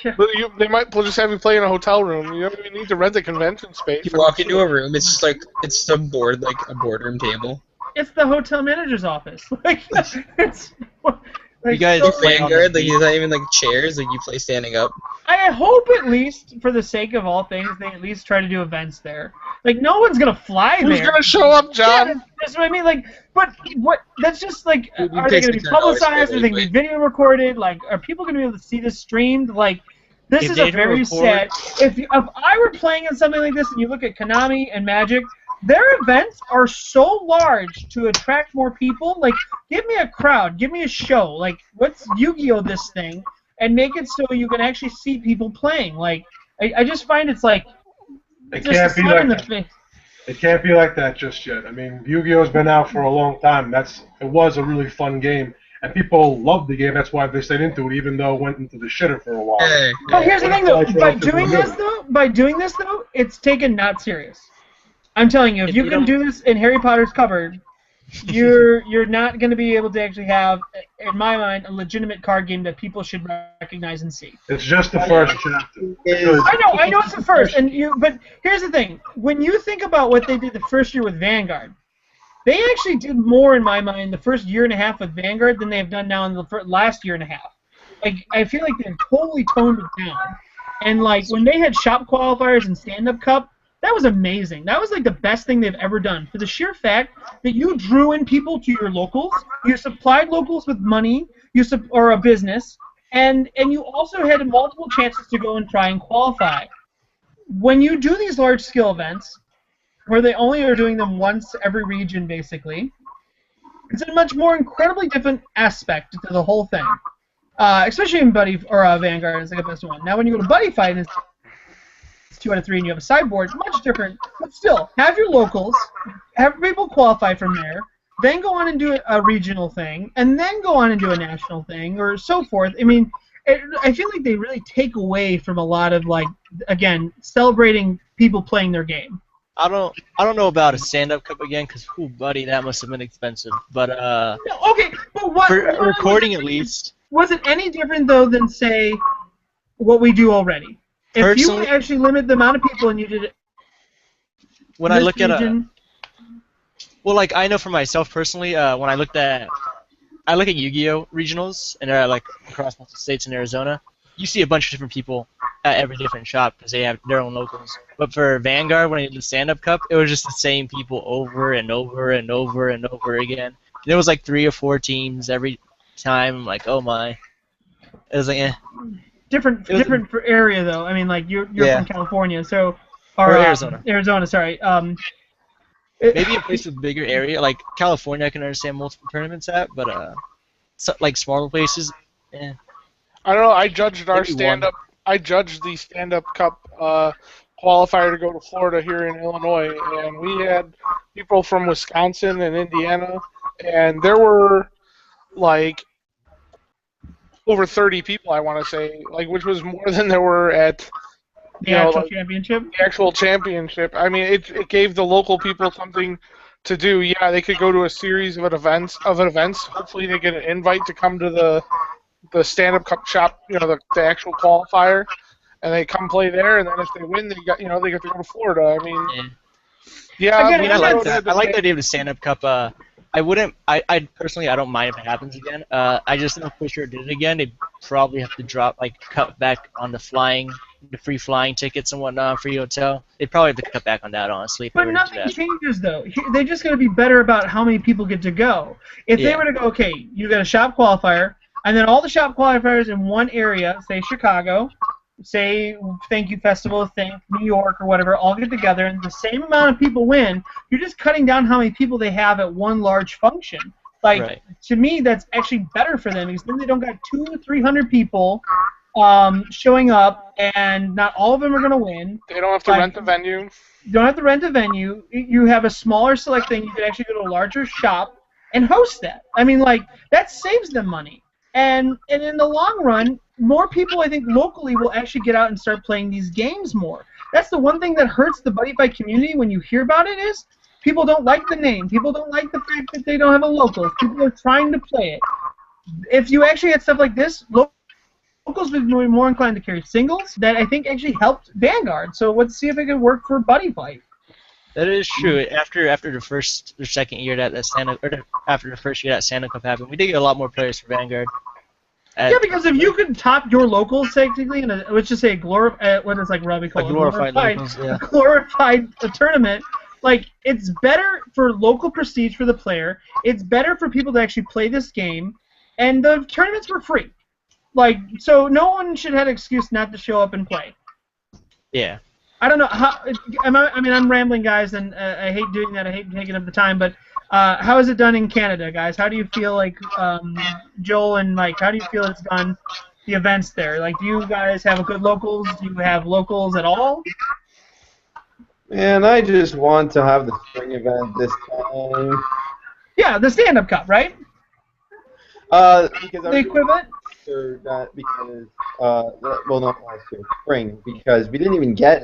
Yeah. But they might just have you play in a hotel room. You don't even need to rent a convention space. you walk into a room, it's just like, it's some board, like a boardroom table. It's the hotel manager's office. Like, it's. Like, You guys so- play on Vanguard, the like, it's not even like chairs, like you play standing up. I hope at least, for the sake of all things, they at least try to do events there. Like, no one's gonna fly Who's there. gonna show up, John? Yeah, that's what I mean. Like, but what? That's just like, You are they pay gonna be $600 publicized? for Are they gonna be video recorded? Like, are people gonna be able to see this streamed? Like, this If is they a don't very record- sad. If I were playing in something like this, and you look at Konami and Magic, their events are so large to attract more people. Like, give me a crowd, give me a show. Like, let's Yu-Gi-Oh this thing and make it so you can actually see people playing. Like, I just find it's like It just a can't be slap in like the face. It can't be like that just yet. I mean, Yu-Gi-Oh's been out for a long time. It was a really fun game, and people loved the game. That's why they stayed into it, even though it went into the shitter for a while. Hey, But here's the thing, though. Like, By doing this, though, it's taken not serious. I'm telling you, if you can do this in Harry Potter's cupboard, you're not going to be able to actually have, in my mind, a legitimate card game that people should recognize and see. It's just the first chapter. I know it's the first, but here's the thing: when you think about what they did the first year with Vanguard, they actually did more, in my mind, the first year and a half with Vanguard than they have done now in the last year and a half. Like, I feel like they've totally toned it down. And like when they had shop qualifiers and stand-up cup, that was amazing. That was like the best thing they've ever done, for the sheer fact that you drew in people to your locals, you supplied locals with money, or a business, and you also had multiple chances to go and try and qualify. When you do these large-scale events, where they only are doing them once every region, basically, it's a much more incredibly different aspect to the whole thing. Especially in Vanguard, it's like a best one. Now, when you go to Buddyfight, it's 2 out of 3, and you have a sideboard. Much different, but still, have your locals, have people qualify from there, then go on and do a regional thing, and then go on and do a national thing, or so forth. I mean, I feel like they really take away from a lot of, like, again, celebrating people playing their game. I don't know about a stand-up cup again, cause buddy, that must have been expensive. But No, okay, but what? for what recording at least. Was it any different though than say what we do already? If you Personally- would actually limit the amount of people and you did it. When I look at well, like I know for myself personally, when I look at Yu-Gi-Oh regionals and they're like across multiple states in Arizona, you see a bunch of different people at every different shop because they have their own locals. But for Vanguard, when I did the stand-up cup, it was just the same people over and over and over and over again. There was like 3 or 4 teams every time. I'm like, oh my. It was like, eh. Different for area though. I mean, like you're Yeah. from California, so Or Arizona. Arizona, sorry. Maybe a place with bigger area, like California, I can understand multiple tournaments at, but like smaller places, eh. I don't know. I judged our Maybe one. stand-up. I judged the stand-up cup qualifier to go to Florida here in Illinois, and we had people from Wisconsin and Indiana, and there were like over 30 people. I want to say, like, which was more than there were at the actual championship. the actual championship. I mean, it gave the local people something to do. Yeah, they could go to a series of events. Hopefully, they get an invite to come to the stand-up cup shop. You know, the actual qualifier, and they come play there. And then if they win, they get to go to Florida. I mean, yeah. Again, I like that. I like the idea of the stand-up cup. I personally, I don't mind if it happens again. I just know for sure it did it again, they'd probably have to cut back on the free flying tickets and whatnot, free hotel. They'd probably have to cut back on that, honestly. if they But were to do nothing that. changes though. They're just going to be better about how many people get to go. If they Yeah. were to go, okay, you got a shop qualifier, and then all the shop qualifiers in one area, say Chicago, say Thank You Festival, think New York or whatever, all get together, and the same amount of people win. You're just cutting down how many people they have at one large function. Like Right. to me, that's actually better for them because then they don't got 200 or 300 people showing up, and not all of them are going to win. They don't have to Like- rent the venue. You don't have to rent a venue. You have a smaller select thing. You can actually go to a larger shop and host that. I mean, like, that saves them money. And in the long run, more people, I think, locally will actually get out and start playing these games more. That's the one thing that hurts the Buddy Fight community when you hear about it is people don't like the name. People don't like the fact that they don't have a local. People are trying to play it. If you actually had stuff like this, locals would be more inclined to carry singles. That I think actually helped Vanguard. So let's see if it can work for Buddy Fight. That is true. After the first or second year that after the first year that Santa Cup happened, we did get a lot more players for Vanguard. Yeah, because if you could top your locals technically in a, let's just say what is like Robbie called glorified locals, yeah. a glorified tournament, like it's better for local prestige for the player. It's better for people to actually play this game, and the tournaments were free. Like, so no one should have an excuse not to show up and play. Yeah. I don't know how. I mean, I'm rambling, guys, and I hate doing that. I hate taking up the time. But how is it done in Canada, guys? How do you feel like Joel and Mike? How do you feel it's done? The events there. Like, do you guys have a good locals? Do you have locals at all? Man, I just want to have the spring event this time. Yeah, the stand-up cup, right? Because The equivalent. Or not because well, not last year, spring, because we didn't even get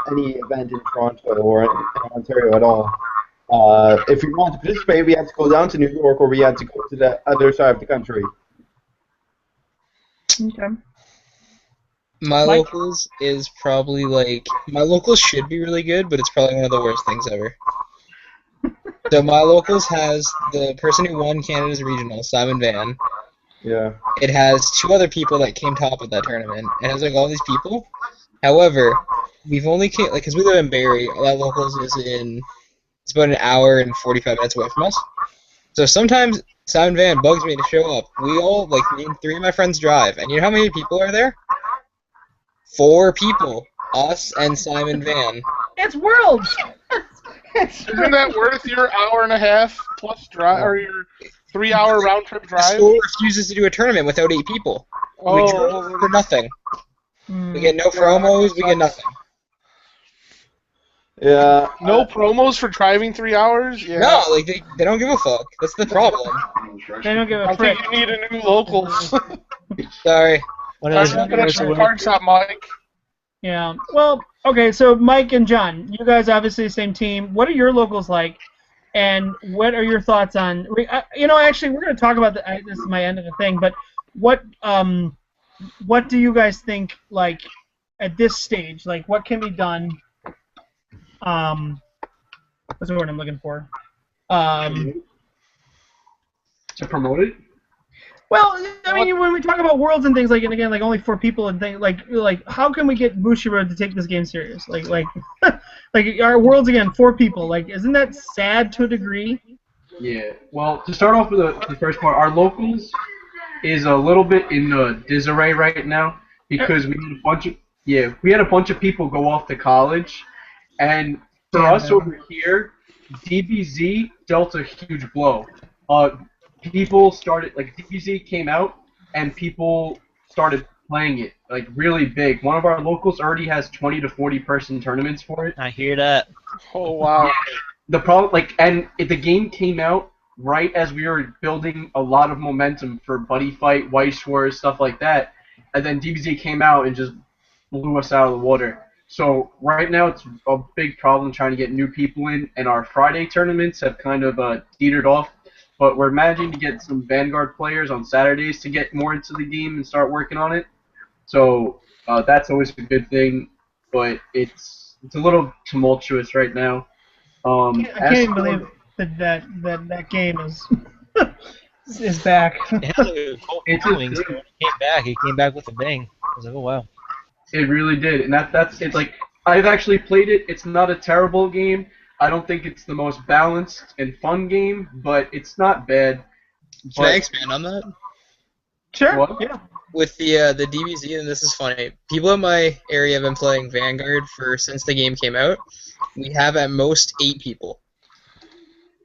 any event in Toronto or in Ontario at all. If we wanted to participate, we had to go down to New York, or we had to go to the other side of the country. Okay. My Mike? locals is probably like my locals should be really good, but it's probably one of the worst things ever. So my locals has the person who won Canada's regional, Simon Van. Yeah. It has 2 other people that came top of that tournament. It has like all these people. However, we've only because we live in Barrie. That locals is it's about an hour and 45 minutes away from us. So sometimes Simon Van bugs me to show up. We all me and 3 of my friends drive, and you know how many people are there? 4 people. Us and Simon Van. It's Worlds. Isn't that worth your hour and a half plus drive or your 3-hour round trip The drive? school refuses to do a tournament without 8 people. We Oh, drove for nothing. We get no promos. We get nothing. Yeah. no promos for driving 3 hours? Yeah. No, like they don't give a fuck. That's the problem. They don't give I a frick. think you need a new locals. Sorry. When I'm it was, looking when it at was your winter- card shop, Mike. Yeah. Well, okay. So Mike and John, you guys obviously the same team. What are your locals like, and what are your thoughts on? Actually, we're going to talk about this is my end of the thing. But what do you guys think like at this stage? Like, what can be done? What's the word I'm looking for? To promote it? Well, I mean, when we talk about worlds and things like, and again, like only 4 people and things like how can we get Bushiroad to take this game serious? Like our worlds again, 4 people. Like, isn't that sad to a degree? Yeah. Well, to start off with the first part, our locals is a little bit in disarray right now because we had a bunch of people go off to college, and for us over here, DBZ dealt a huge blow. People started, like, DBZ came out, and people started playing it, like, really big. One of our locals already has 20 to 40 person tournaments for it. I hear that. Oh, wow. Yeah. The problem, like, and the game came out right as we were building a lot of momentum for Buddyfight, Weiss Wars, stuff like that, and then DBZ came out and just blew us out of the water. So right now it's a big problem trying to get new people in, and our Friday tournaments have kind of teetered off. But we're managing to get some Vanguard players on Saturdays to get more into the game and start working on it. So that's always a good thing, but it's a little tumultuous right now. I can't even believe that game is back. It came back with a bang. I was like, oh wow. It really did, and it's like I've actually played it. It's not a terrible game. I don't think it's the most balanced and fun game, but it's not bad. Can I expand on that? Sure. What? Yeah. With the DBZ, and this is funny, people in my area have been playing Vanguard since the game came out. We have at most 8 people.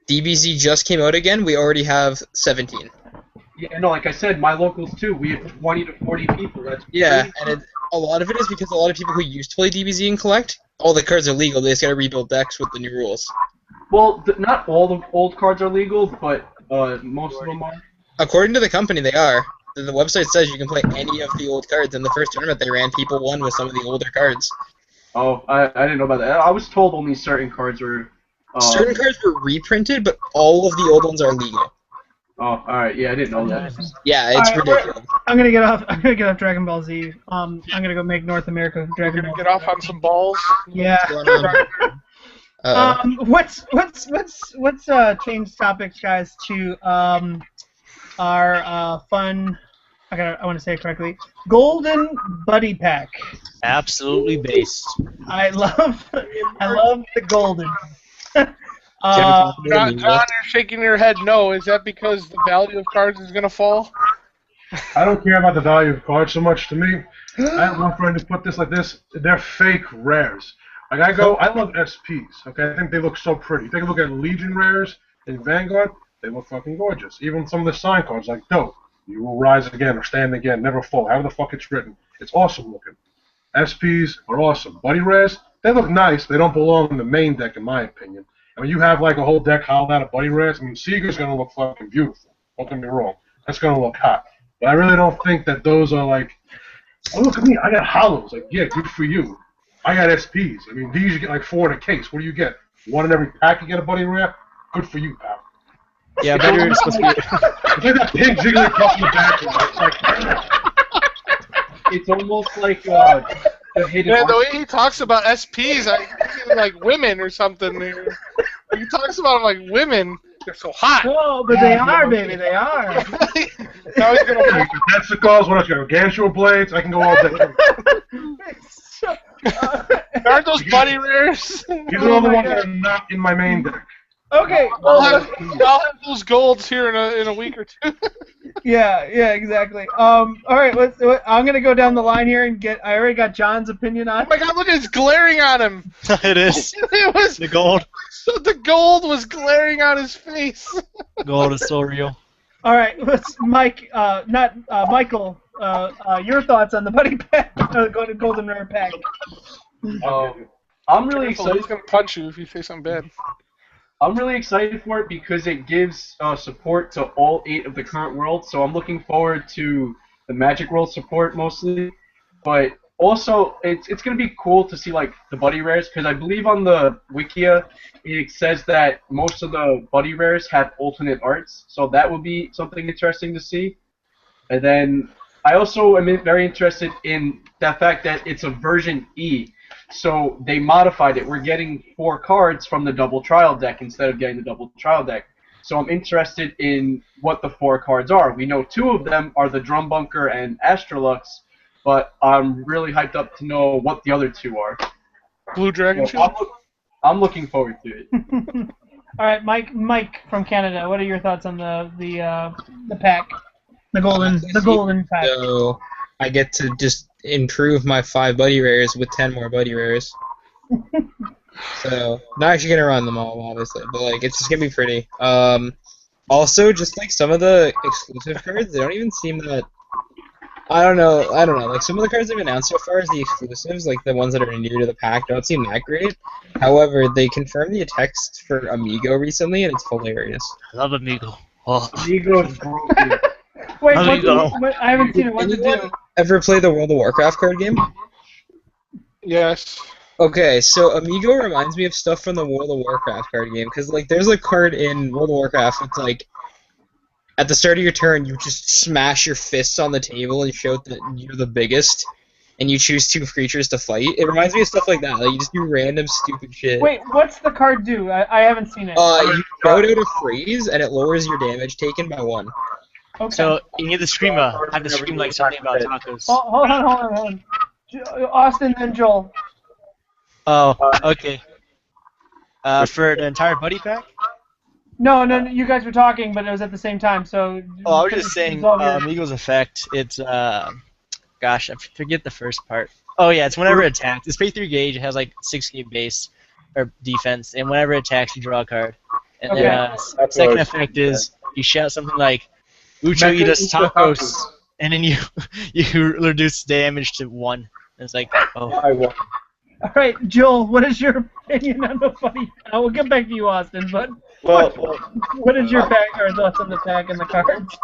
DBZ just came out again. We already have 17. Yeah, no, like I said, my locals too. We have 20 to 40 people. That's yeah, and a lot of it is because a lot of people who used to play DBZ and collect, all the cards are legal. They just gotta rebuild decks with the new rules. Well, not all the old cards are legal, but most of them are. According to the company, they are. The website says you can play any of the old cards. In the first tournament they ran, people won with some of the older cards. Oh, I didn't know about that. I was told only certain cards were... certain cards were reprinted, but all of the old ones are legal. Oh, alright, yeah, I didn't know that. Yeah, it's ridiculous. I'm gonna get off Dragon Ball Z. I'm gonna go make North America Dragon Ball. Get off on some balls. Yeah. Let's change topics, guys, to our fun. I want to say it correctly. Golden Buddy Pack. Absolutely based. I love the golden. John, you're shaking your head no. Is that because the value of cards is going to fall? I don't care about the value of cards so much. To me, I have one friend who put this like this. They're fake rares. Like I love SPs. Okay, I think they look so pretty. Take a look at Legion rares in Vanguard. They look fucking gorgeous. Even some of the sign cards, like dope. You will rise again or stand again, never fall. However the fuck it's written. It's awesome looking. SPs are awesome. Buddy rares, they look nice. They don't belong in the main deck, in my opinion. I mean, you have like a whole deck hollowed out of buddy rares. I mean, Seeger's gonna look fucking beautiful. Don't get me wrong. That's gonna look hot. But I really don't think that those are like, oh look at me, I got hollows. Like, yeah, good for you. I got SPs. I mean, these you get like 4 in a case. What do you get? 1 in every pack you get a buddy rare? Good for you, pal. Yeah, but you're supposed to be... It's like that pig jiggling across the background. It's like... It's almost like the hidden... Yeah, the way he talks about SPs, I think like women or something. He talks about them like women. They're so hot. Oh, but they are, baby. They are. Now he's gonna like testicles, what else? Gargantua blades. I can go all day. Aren't those buddy rares? These are all the ones that are not in my main deck. Okay, I'll have those golds here in a week or two. yeah, exactly. All right, I'm gonna go down the line here and I already got John's opinion on. Oh my God! Look, it's glaring on him. It is. It was the gold. So the gold was glaring on his face. Gold is so real. All right, Michael. Your thoughts on the buddy pack, golden rare pack? I'm really excited. He's gonna punch you if you say something bad. I'm really excited for it because it gives support to all 8 of the current worlds, so I'm looking forward to the Magic World support mostly. But also, it's gonna be cool to see like the buddy rares, because I believe on the Wikia it says that most of the buddy rares have alternate arts, so that would be something interesting to see. And then I also am very interested in the fact that it's a version E, so they modified it. We're getting 4 cards from the double trial deck instead of getting the double trial deck. So I'm interested in what the 4 cards are. We know 2 of them are the Drum Bunker and Astrolux, but I'm really hyped up to know what the other 2 are. Blue Dragon So Shield? I'm looking forward to it. All right, Mike from Canada. What are your thoughts on the pack, the golden pack? So I get to just improve my 5 buddy rares with 10 more buddy rares. So not actually gonna run them all, obviously, but like it's just gonna be pretty. Also, just like some of the exclusive cards, they don't even seem that. I don't know. Like some of the cards they've announced so far as the exclusives, like the ones that are new to the pack, don't seem that great. However, they confirmed the text for Amigo recently, and it's hilarious. I love Amigo. Oh. Amigo is broken. Wait, Amigo. I haven't seen it. What's it do? Anyone ever play the World of Warcraft card game? Yes. Okay, so Amigo reminds me of stuff from the World of Warcraft card game, because like there's a card in World of Warcraft that's like at the start of your turn you just smash your fists on the table and show that you're the biggest, and you choose 2 creatures to fight. It reminds me of stuff like that. Like you just do random stupid shit. Wait, what's the card do? I haven't seen it. You shout out a phrase and it lowers your damage taken by 1. Okay. So you need to scream. Have to scream like something about tacos. Hold on. Austin and Joel. Oh, okay. For the entire buddy pack? No, you guys were talking, but it was at the same time, so... Oh, I was just saying, it's all good. Eagle's effect, it's, gosh, I forget the first part. Oh yeah, it's whenever it attacks. It's pay 3 gauge, it has like 6 base, or defense, and whenever it attacks, you draw a card. And Okay. then, second effect is, you shout something like, Ucho Idas Tacos, and then you reduce damage to 1. And it's like, oh. I won. All right, Joel, what is your opinion on the buddy? We'll get back to you, Austin, but what is your pack or thoughts on the pack and the cards?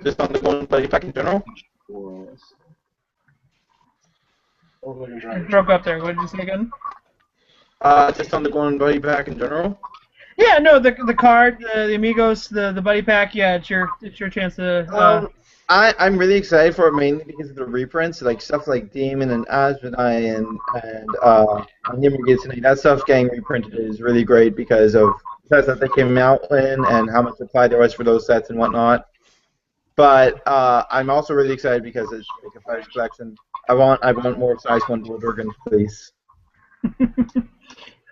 Just on the golden buddy pack in general. Broke up there. What did you say again? Just on the golden buddy pack in general. Yeah, no, the card, the Amigos, the buddy pack. Yeah, it's your chance to. I'm really excited for it mainly because of the reprints, like stuff like Demon and Asmodai and Nimrigitsune. That stuff's getting reprinted is really great because of the sets that they came out in and how much supply there was for those sets and whatnot. But I'm also really excited because it's like a Fighters collection. I want more size 1 Dual Dragons, please.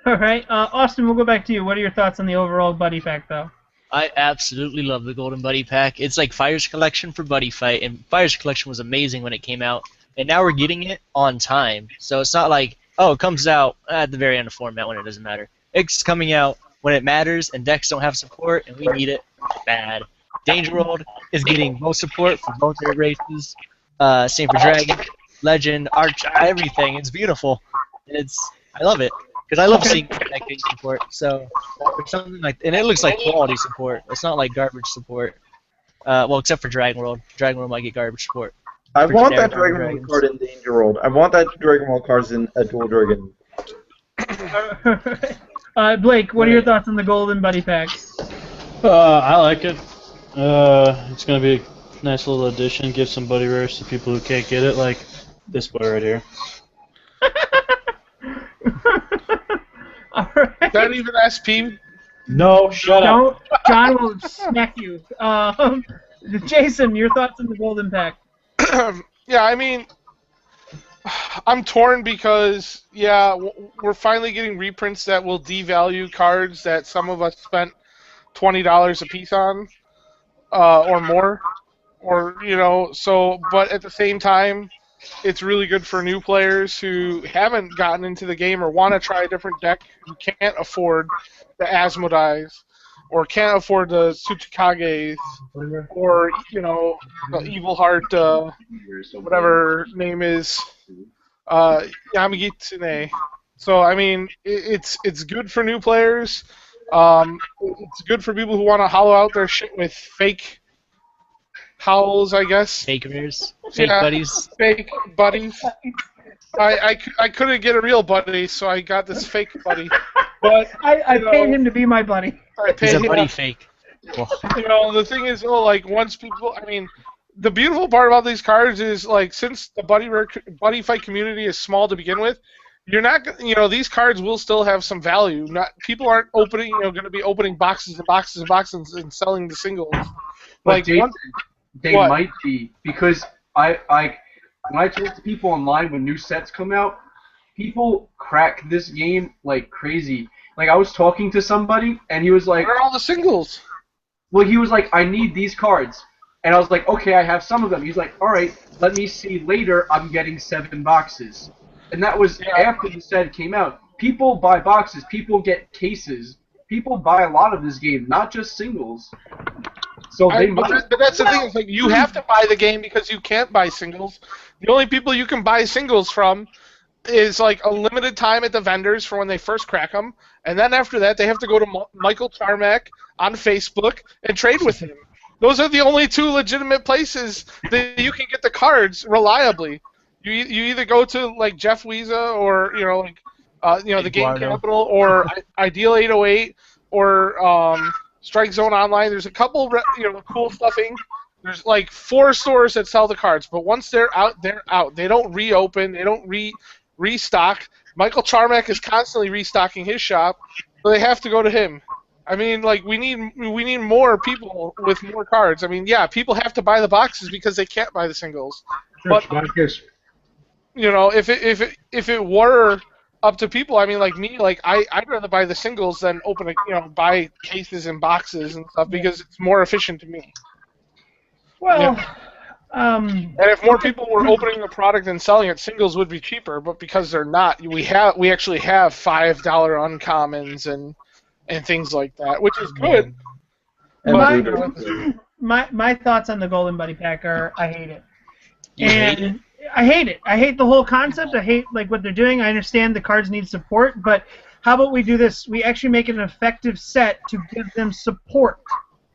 All right, Austin, we'll go back to you. What are your thoughts on the overall buddy pack, though? I absolutely love the Golden Buddy Pack. It's like Fire's Collection for Buddy Fight, and Fire's Collection was amazing when it came out, and now we're getting it on time. So it's not like, oh, it comes out at the very end of format when it doesn't matter. It's coming out when it matters, and decks don't have support, and we need it bad. Danger World is getting most support for both their races. Same for Dragon, Legend, Arch, everything. It's beautiful. And I love it. Because I love seeing that getting support, so for something like, and it looks like quality support. It's not like garbage support. Well, except for Dragon World. Dragon World might get garbage support. I want that Dragon World card in Danger World. I want that Dragon World card in a Dual Dragon. Blake, what are your thoughts on the Golden Buddy Pack? I like it. It's gonna be a nice little addition. Give some buddy rares to people who can't get it, like this boy right here. All right. Is that even SP? No, shut up. John will smack you. Jason, your thoughts on the Golden Pack? Yeah, I mean, I'm torn because, yeah, we're finally getting reprints that will devalue cards that some of us spent $20 a piece on, or more, or, you know, so, but at the same time, it's really good for new players who haven't gotten into the game or want to try a different deck, who can't afford the Asmodais, or can't afford the Tsuchikages, or, you know, the Evil Heart, whatever name is, Yamagitsune. So, I mean, it's good for new players. It's good for people who want to hollow out their shit with fake howls, I guess. Fake rares. Fake Yeah. buddies. Fake buddies. I couldn't get a real buddy, so I got this fake buddy. But I paid him to be my buddy. I He's paid a him. buddy fake. Well, You know, the thing is, like, once people, I mean, the beautiful part about these cards is, like, since the buddy fight community is small to begin with, you're not, these cards will still have some value. People aren't opening, going to be opening boxes and boxes and boxes and selling the singles. But Like, Jason, they what? might be, because when I talk to people online when new sets come out, people crack this game like crazy. Like, I was talking to somebody, and he was like, where are all the singles? well, he was like, I need these cards. And I was like, okay, I have some of them. He's like, all right, let me see later. I'm getting 7 boxes. And that was after the set came out. People buy boxes. People get cases. People buy a lot of this game, not just singles. So they But might. that's the thing. It's like, you have to buy the game because you can't buy singles. The only people you can buy singles from is like a limited time at the vendors for when they first crack them, and then after that they have to go to Michael Charmack on Facebook and trade with him. Those are the only 2 legitimate places that you can get the cards reliably. You either go to like Jeff Wiesa or the Game Eduardo. Capital or Ideal 808 or Strike Zone Online. There's a couple cool stuffing. There's like 4 stores that sell the cards, but once they're out, they're out. They don't reopen. They don't restock. Michael Charmack is constantly restocking his shop, so they have to go to him. I mean, like, we need more people with more cards. I mean, yeah, people have to buy the boxes because they can't buy the singles. But if it were up to people, I mean, like me, like I'd rather buy the singles than buy cases and boxes and stuff because it's more efficient to me. Well, And if more people were opening the product and selling it, singles would be cheaper. But because they're not, we actually have $5 uncommons and things like that, which is good. my thoughts on the Golden Buddy Pack are I hate it. I hate it. I hate the whole concept. I hate what they're doing. I understand the cards need support, but how about we do this? We actually make it an effective set to give them support.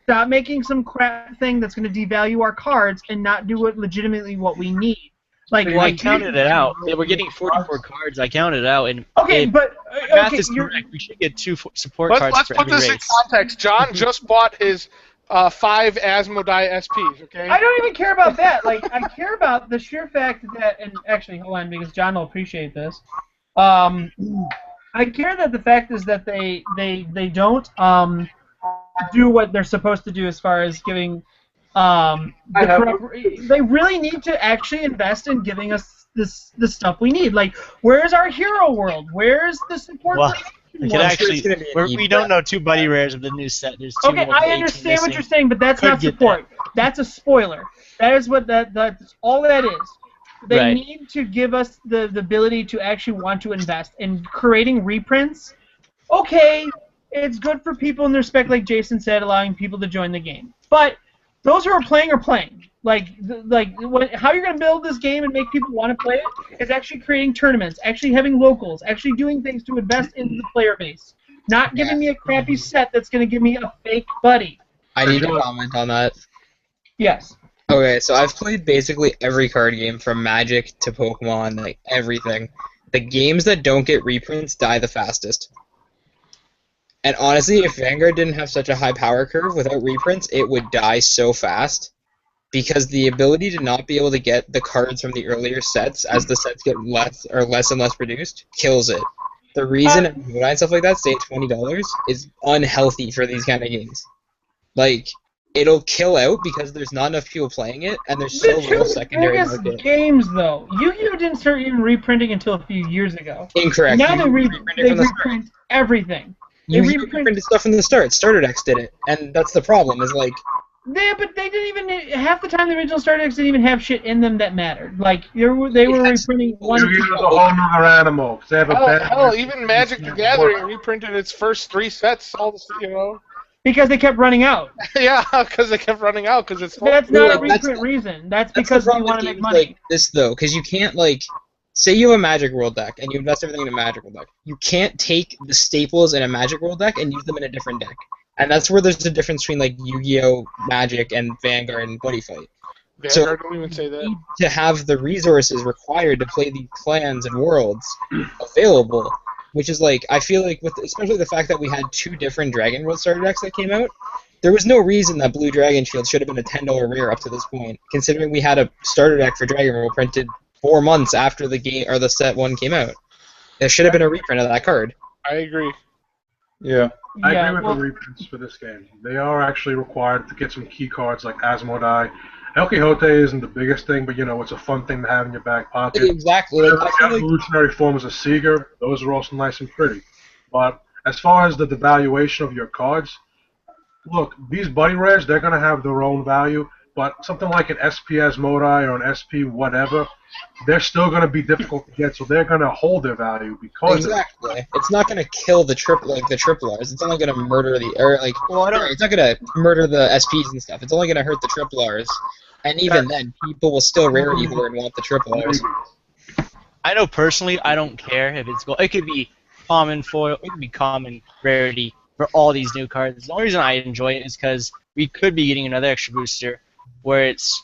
Stop making some crap thing that's going to devalue our cards and not do it legitimately what we need. Well, I counted it out. They were getting 44 cards. I counted it out, and math is correct. We should get 2 support cards Let's for put every this in race. context. John just bought his 5 Asmodai SPs. Okay. I don't even care about that. I care about the sheer fact that, and actually, hold on, because John will appreciate this. I care that the fact is that they don't do what they're supposed to do as far as giving. They really need to actually invest in giving us the stuff we need. Like, where's our hero world? Where's the support? Well, we could actually. We don't know 2 buddy rares of the new set. There's 2 Okay, more I than 18 understand what missing. you're saying, but that's Could not get support. That's a spoiler. That is what that's all that is. They Right. need to give us the ability to actually want to invest in creating reprints. Okay, it's good for people in the respect, like Jason said, allowing people to join the game. But those who are playing are playing. How you're going to build this game and make people want to play it is actually creating tournaments, actually having locals, actually doing things to invest into the player base. Not giving me a crappy set that's going to give me a fake buddy. I need to comment on that. Yes. Okay, so I've played basically every card game from Magic to Pokemon, like everything. The games that don't get reprints die the fastest. And honestly, if Vanguard didn't have such a high power curve without reprints, it would die so fast. Because the ability to not be able to get the cards from the earlier sets as the sets get less and less produced kills it. The reason and stuff like that stay at $20 is unhealthy for these kind of games. Like, it'll kill out because there's not enough people playing it, and there's so little secondary market. Games, though. Yu-Gi-Oh! Didn't start even reprinting until a few years ago. Incorrect. Now they reprint reprint everything. You reprinted stuff from the start. Starter Decks did it, and that's the problem. Is like. Yeah, but they didn't even half the time the original Starter Decks didn't even have shit in them that mattered. Like they were reprinting one. Yu-Gi-Oh's a whole nother animal. 'Cause they have a Hell, even Magic the Gathering reprinted its first 3 sets. Because they kept running out. Yeah, because they kept running out. Because it's. That's not a reprint reason. That's because they want to make money. Like this though, because you can't say you have a Magic World deck and you invest everything in a Magic World deck. You can't take the staples in a Magic World deck and use them in a different deck. And that's where there's a difference between Yu-Gi-Oh, Magic, and Vanguard and Buddy Fight. Vanguard don't even say that. need to have the resources required to play these clans and worlds available, which is like, I feel like, with especially the fact that we had 2 different Dragon World starter decks that came out, there was no reason that Blue Dragon Shield should have been a $10 rare up to this point, considering we had a starter deck for Dragon World printed 4 months after the game or the set 1 came out. There should have been a reprint of that card. I agree. Yeah. I Yeah, agree with well- the reprints for this game. They are actually required to get some key cards like Asmodai. El Quixote isn't the biggest thing, but it's a fun thing to have in your back pocket. Exactly. Like, I The feel like evolutionary forms of Seeger, those are also nice and pretty. But as far as the devaluation of your cards, look, these buddy rares, they're going to have their own value, but something like an SP Asmodai or an SP whatever, they're still going to be difficult to get, so they're going to hold their value because exactly. It's not gonna kill the triple Rs. It's only gonna murder it's not gonna murder the SPs and stuff. It's only gonna hurt the triple Rs. And even then, people will still rarity hoard and want the triple Rs. I know personally, I don't care if it's gold. It could be common foil, it could be common rarity for all these new cards. The only reason I enjoy it is because we could be getting another extra booster where it's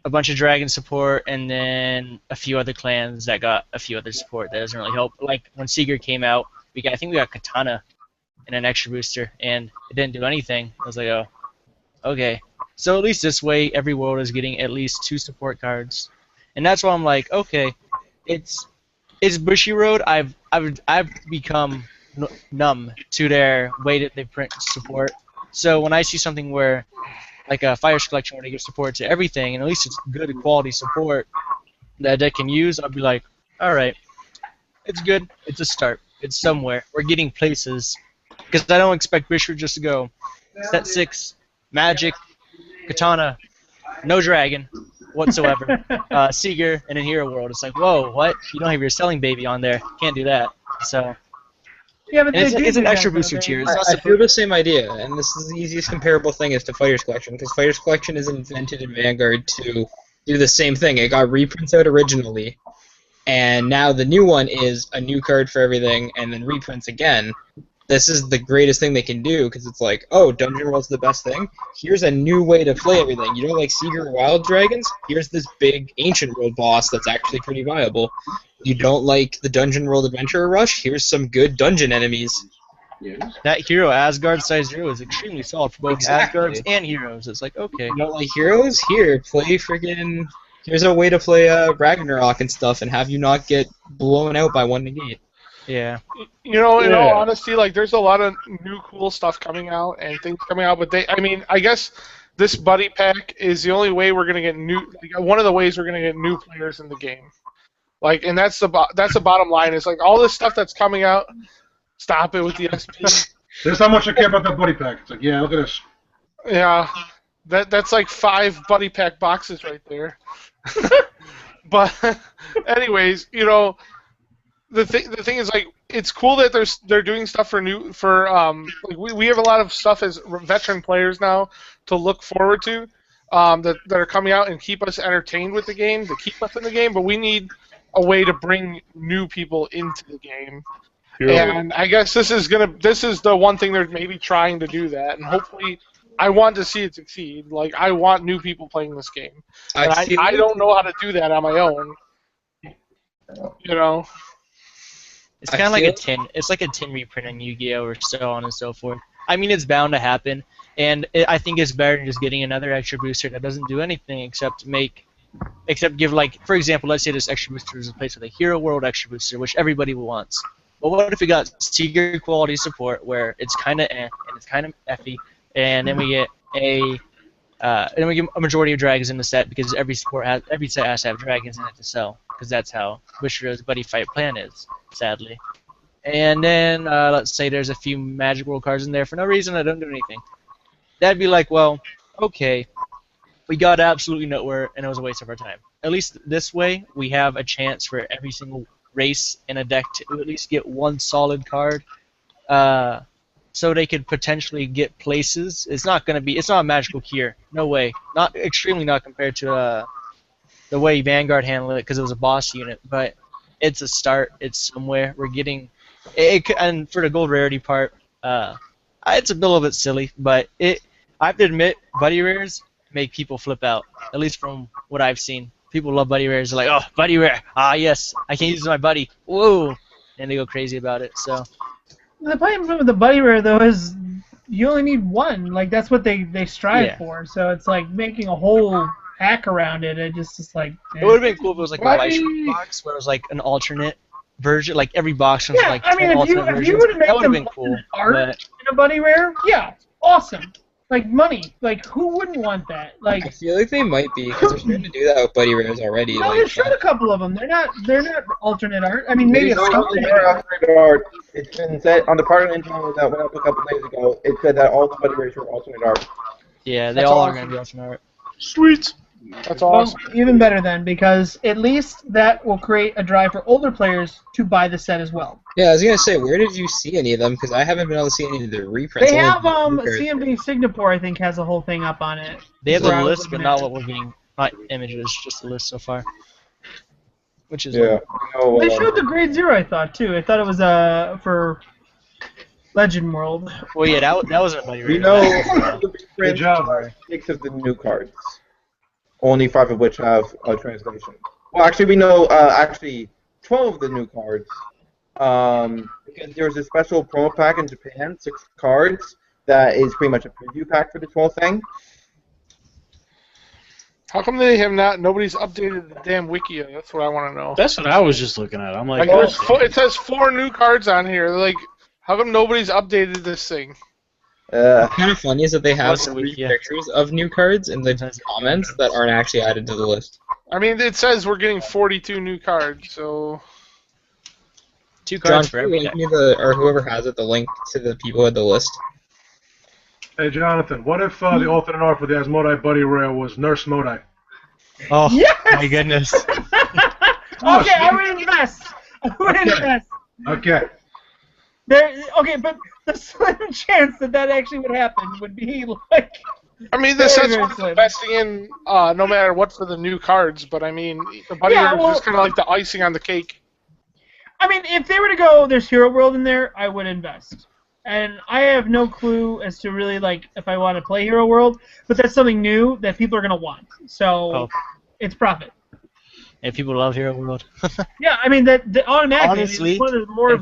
a bunch of dragon support and then a few other clans that got a few other support that doesn't really help. Like when Seeger came out, I think we got Katana in an extra booster and it didn't do anything. I was like, oh, okay. So at least this way, every world is getting at least 2 support cards, and that's why I'm like, okay, it's Bushiroad. I've become numb to their way that they print support. So when I see something where, like a Fires Collection, where they give support to everything, and at least it's good quality support that a deck can use, I'll be like, all right, it's good. It's a start. It's somewhere. We're getting places, because I don't expect Bushiroad just to go set 6, Magic, Katana, no dragon whatsoever, Seeger, and in Hero World. It's like, whoa, what? You don't have your selling baby on there. Can't do that. So Yeah, but it's, they do it's do an that, extra though. booster They- tier. It's I not feel supposed. the same idea, and this is the easiest comparable thing is to Fighters Collection, because Fighters Collection is invented in Vanguard to do the same thing. It got reprints out originally, and now the new one is a new card for everything, and then reprints again. This is the greatest thing they can do, because it's like, oh, Dungeon World's the best thing? Here's a new way to play everything. You don't like Seeger or Wild Dragons? Here's this big Ancient World boss that's actually pretty viable. You don't like the Dungeon World Adventurer Rush? Here's some good dungeon enemies. That hero, Asgard size hero, is extremely solid for both Exactly. Asgards and heroes. It's like, okay. You don't like heroes? Here, play friggin'. Here's a way to play Ragnarok and stuff and have you not get blown out by 1 negate. Yeah. In all Yeah. honesty, like there's a lot of new cool stuff coming out and things coming out, but I guess this buddy pack is the only way we're gonna get one of the ways we're gonna get new players in the game. Like, and that's the bottom line. Is like all this stuff that's coming out. Stop it with the SP. there's not much I care about that buddy pack. It's like, yeah, look at this. Yeah, that's like 5 buddy pack boxes right there. But anyways, the thing is, like, it's cool that they're doing stuff like we have a lot of stuff as veteran players now to look forward to that are coming out and keep us entertained with the game, to keep us in the game, but we need a way to bring new people into the game. And I guess this is the one thing they're maybe trying to do that, and hopefully I want to see it succeed. Like, I want new people playing this game. And I don't know how to do that on my own. It's kind of like a tin. It's like a tin reprint in Yu-Gi-Oh! Or so on and so forth. I mean, it's bound to happen, and I think it's better than just getting another extra booster that doesn't do anything except give, like, for example, let's say this extra booster is replaced with a Hero World extra booster, which everybody wants. But what if we got Seeger quality support where it's kind of and it's kind of effy, and then we get a majority of dragons in the set because every set has to have dragons in it to sell, because that's how Bushiroad's buddy fight plan is, sadly. And then let's say there's a few Magic World cards in there for no reason that don't do anything. That'd be like, well, okay, we got absolutely nowhere and it was a waste of our time. At least this way we have a chance for every single race in a deck to at least get one solid card, so they could potentially get places. It's not a magical cure, no way. Extremely not compared to the way Vanguard handled it, because it was a boss unit. But it's a start. It's somewhere. We're getting it. And for the gold rarity part, it's a little bit silly, but I have to admit, buddy rares, make people flip out. At least from what I've seen, people love buddy rares. They're like, oh, buddy rare. Ah, yes, I can use my buddy. Whoa, and they go crazy about it. So The problem with the buddy rare though is you only need one. Like that's what they strive for. So it's like making a whole hack around it. It just is like. it would have been cool if it was like a Weiss box where it was like an alternate version. Like every box was like I mean, if you would have made that would have them been cool. art But in a buddy rare, yeah, awesome. Like money. Like who wouldn't want that? Like I feel like they might be, because they're starting to do that with buddy rares already. no, Like, there's showed a couple of them. They're not alternate art. I mean, maybe a Alternate art. It's been said on the part of Nintendo that went up a couple days ago. It said that all the buddy rares were alternate art. yeah, they That's all awesome. are gonna be alternate art. Sweet. That's awesome. Well, even better then, because at least that will create a drive for older players to buy the set as well. yeah, I was gonna say, where did you see any of them? Because I haven't been able to see any of the reprints. They Only have the reprint. CMB Singapore, I think, has a whole thing up on it. They have Where the I was list, but looking not at what we're getting. Not images, just the list so far. Which is Yeah. They showed the grade 0, I thought, too. I thought it was for Legend World. well, yeah, that wasn't a buddy We rare. know That- the Good reprints job, are Ray. 6 of the new cards. Only 5 of which have a translation. Well, actually, we know 12 of the new cards. Because there was a special promo pack in Japan, 6 cards, that is pretty much a preview pack for the 12th thing. How come they have not? Nobody's updated the damn wiki. That's what I want to know. That's what I was just looking at. I'm like, Like, it says 4 new cards on here. Like, how come nobody's updated this thing? What's kind of funny is that they have What's the 3 wiki? pictures of new cards in the comments that aren't actually added to the list. I mean, it says we're getting 42 new cards, so 2 John, cards for can you every link deck. me or whoever has it, the link to the people at the list? Hey, Jonathan, what if the alternate art for the Asmodai Buddy Rare was Nurse Modai? Oh Yes! my goodness. Okay, I would invest. I would invest. Okay. Okay, but the slim chance that actually would happen would be like. I mean, this Very, says very we're slim. investing in no matter what for the new cards, but I mean, the buddy Yeah, rare is well- just kind of like the icing on the cake. I mean, if they were to go, there's Hero World in there, I would invest. And I have no clue as to really like if I want to play Hero World, but that's something new that people are gonna want. So it's profit. And people love Hero World. Yeah, I mean that automatically Honestly, it's one of the more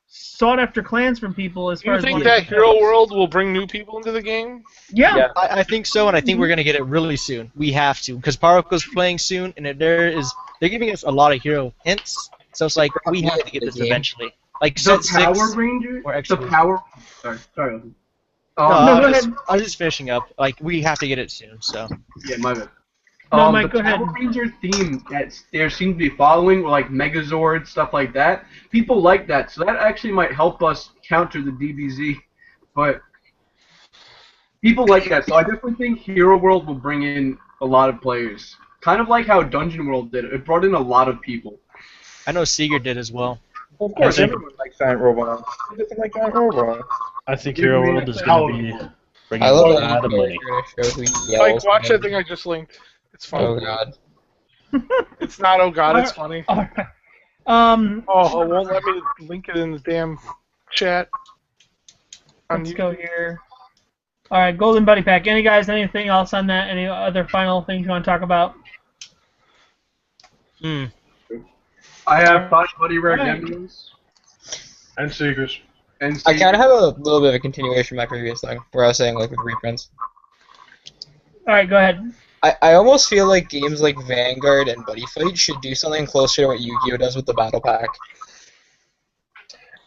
sought after clans from people as Do far you as think wanting that to Hero play. World will bring new people into the game? Yeah. I think so, and I think we're gonna get it really soon. We have to, because Paroco's playing soon, and they're giving us a lot of hero hints. So it's like we have to get this eventually. Like The set 6 Power Ranger? or The X-Men. Power... Sorry. No, No, I go was just finishing up. Like we have to get it soon. So Yeah, my bad. No, Mike, the go ahead. Power Ranger theme that there seems to be following, like Megazord, stuff like that. People like that, so that actually might help us counter the DBZ. But people like that, so I definitely think Hero World will bring in a lot of players. Kind of like how Dungeon World did. It brought in a lot of people. I know Seeger did as well. Of course, think- everyone likes giant robots. Who doesn't like giant robots? I think Hero World is going to be bringing I a love lot that of money. Like, watch that thing I just linked. It's funny. Oh god. It's not. Oh god, it's funny. All right. Oh, it won't let me link it in the damn chat. Let's go here. All right, Golden Buddy Pack. Anything else on that? Any other final things you want to talk about? I have 5 Buddy Rare Alright. demos. And Seekers. And I kind of have a little bit of a continuation from my previous thing, where I was saying, like, with reprints. All right, go ahead. I almost feel like games like Vanguard and Buddy Fight should do something closer to what Yu-Gi-Oh! Does with the Battle Pack.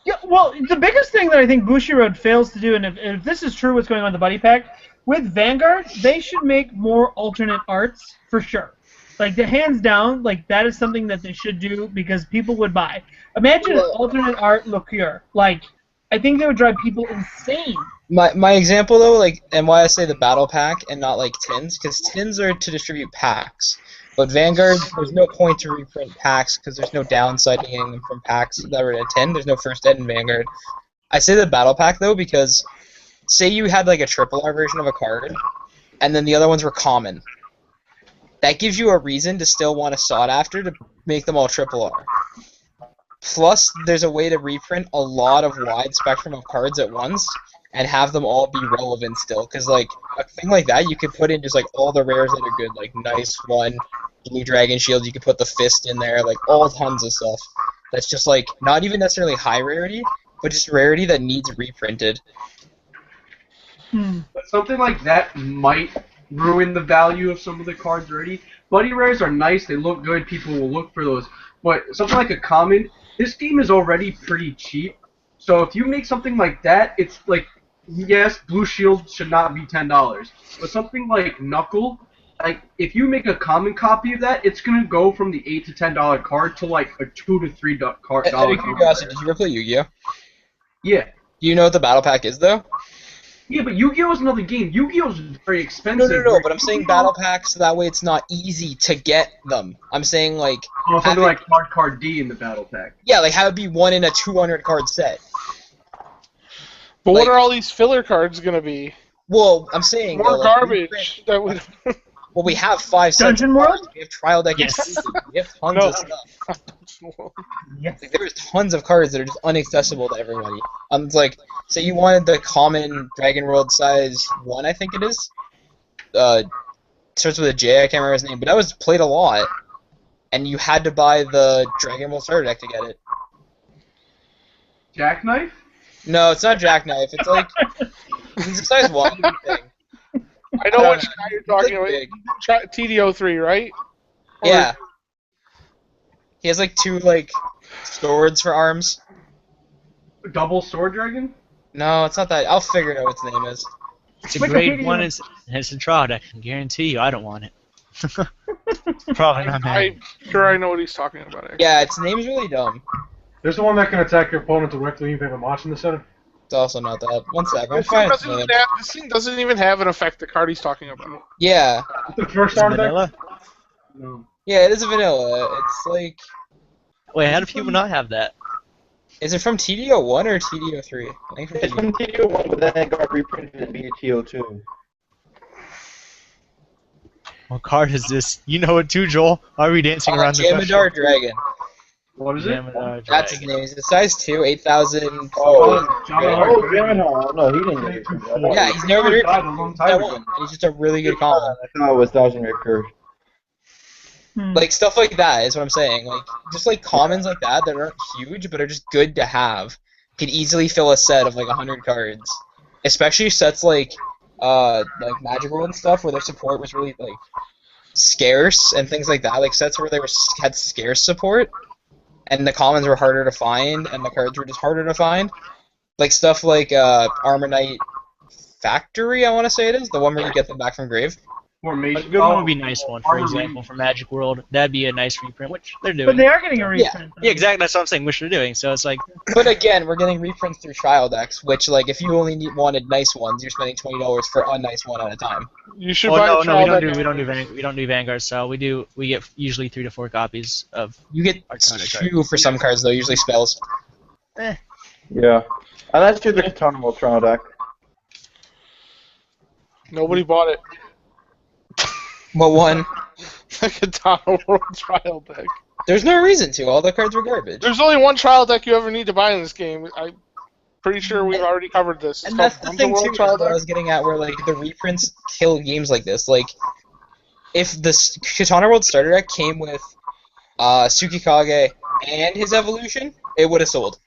Yeah, well, the biggest thing that I think Bushiroad fails to do, and if this is true what's going on in the Buddy Pack, with Vanguard, they should make more alternate arts, for sure. Like, the hands down, like, that is something that they should do because people would buy. Imagine an alternate art liqueur. Like, I think they would drive people insane. My example, though, like, and why I say the Battle Pack and not, like, tins, because tins are to distribute packs. But Vanguard, there's no point to reprint packs because there's no downside to getting them from packs that were in a tin. There's no first ed in Vanguard. I say the Battle Pack, though, because say you had, like, a triple R version of a card, and then the other ones were common. That gives you a reason to still want to sought after to make them all triple R. Plus, there's a way to reprint a lot of wide spectrum of cards at once, and have them all be relevant still. Because like a thing like that, you could put in just like all the rares that are good, like nice one, blue dragon shield. You could put the fist in there, like all tons of stuff. That's just like not even necessarily high rarity, but just rarity that needs reprinted. But something like that might ruin the value of some of the cards already. Buddy rares are nice, they look good, people will look for those. But something like a common, this game is already pretty cheap. So if you make something like that, it's like, yes, Blue Shield should not be $10. But something like Knuckle, like if you make a common copy of that, it's gonna go from the $8 to $10 card to like a $2 to $3 card. Out of curiosity, did you ever play Yu-Gi-Oh? Yeah. Do you know what the battle pack is though? Yeah, but Yu-Gi-Oh is another game. Yu-Gi-Oh is very expensive. No, but I'm saying battle packs so that way it's not easy to get them. I'm saying like something like card D in the battle pack. Yeah, like have it be one in a 200 card set. But like, what are all these filler cards gonna be? Well, I'm saying more like, garbage. That would. Well, we have 5 sets. Dungeon World? We have Trial Deck. Yes. We have tons of stuff. Yes. Like, there's tons of cards that are just inaccessible to everybody. It's like, say you wanted the common Dragon World size 1, I think it is. Starts with a J, I can't remember his name, but that was played a lot. And you had to buy the Dragon World starter deck to get it. Jackknife? No, it's not Jackknife. It's like, it's a size 1 thing. I know which guy you're talking about. TDO3, right? Yeah. He has like 2 like swords for arms. Double Sword Dragon? No, it's not that. I'll figure out what its name is. It's a grade 1 and it's a trial deck. I can guarantee you I don't want it. Probably not mad. I'm sure I know what he's talking about. Actually. Yeah, its name's really dumb. There's the one that can attack your opponent directly even if I'm watching the center. It's also not that. One sec, I'm This fine. thing doesn't even have an effect the card he's talking about. Yeah. The first starter deck? Vanilla? No. Yeah, it is a vanilla. It's like... Wait, how do people not have that? Is it from TDO1 or TDO3? I think It's from TDO1, but then it got reprinted in BTO2. What card is this? You know it too, Joel. Why are we dancing around the question? Jamadar Dragon. What is it? Jamadar That's his Dragon. name. It's size 2, 8,000... Oh, Jamadar. No, he didn't get it. Yeah, he's never been died a long time ago. He's just a really good common. I thought it was Thousand Recurve. Like, stuff like that is what I'm saying. Like, just like commons like that aren't huge, but are just good to have. Could easily fill a set of like 100 cards. Especially sets like Magic World and stuff, where their support was really like scarce and things like that. Like sets where they had scarce support, and the commons were harder to find, and the cards were just harder to find. Like stuff like Armor Knight Factory, I want to say it is, the one where you get them back from grave. A Formation. good one would be nice one, for Armor example, for Magic World. That'd be a nice reprint, which they're doing. But they are getting a reprint. Yeah, exactly. That's what I'm saying, which they're doing. So it's like, But again, we're getting reprints through trial decks, which like if you only wanted nice ones, you're spending $20 for a nice one at a time. You should oh buy no, a no, we trial don't deck. we don't do Vanguard style. We get usually 3 to 4 copies of. You get Arcana 2 for some cards though, usually spells. Yeah. Unless you're the Katana trial deck. Nobody bought it. What one? The Katana World trial deck. There's no reason to. All the cards were garbage. There's only one trial deck you ever need to buy in this game. I'm pretty sure we've already covered this. It's And that's called the thing World too, trial is what I deck. was getting at, where like the reprints kill games like this. Like, if the Katana World starter deck came with Tsukikage and his evolution, it would have sold.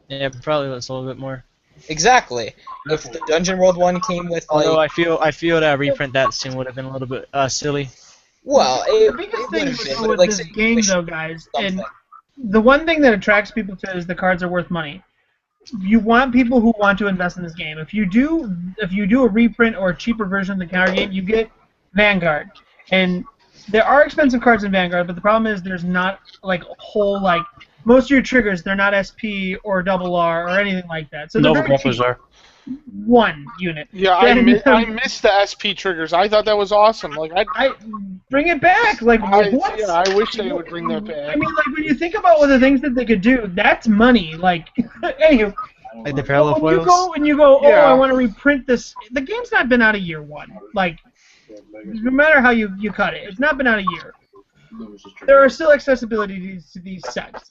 Yeah, probably let's a little bit more. Exactly. If the Dungeon World one came with like, Although I feel that a reprint that soon would have been a little bit silly. well, The biggest thing with this game, though, guys, and the one thing that attracts people to it is the cards are worth money. You want people who want to invest in this game. If you do a reprint or a cheaper version of the counter game, you get Vanguard. And there are expensive cards in Vanguard, but the problem is there's not like a whole like most of your triggers, they're not SP or double R or anything like that. So they're Nova very Grapplers cheap. are. One unit. Yeah, I missed the SP triggers. I thought that was awesome. Like I bring it back. Like what? Yeah, I wish they would bring that back. I mean, like when you think about what the things that they could do, that's money. Like, anywho. Like the parallel When foils. you go, Yeah. I want to reprint this. The game's not been out a year one. Like, no matter how you cut it, it's not been out a year. There are still accessibilities to these sets.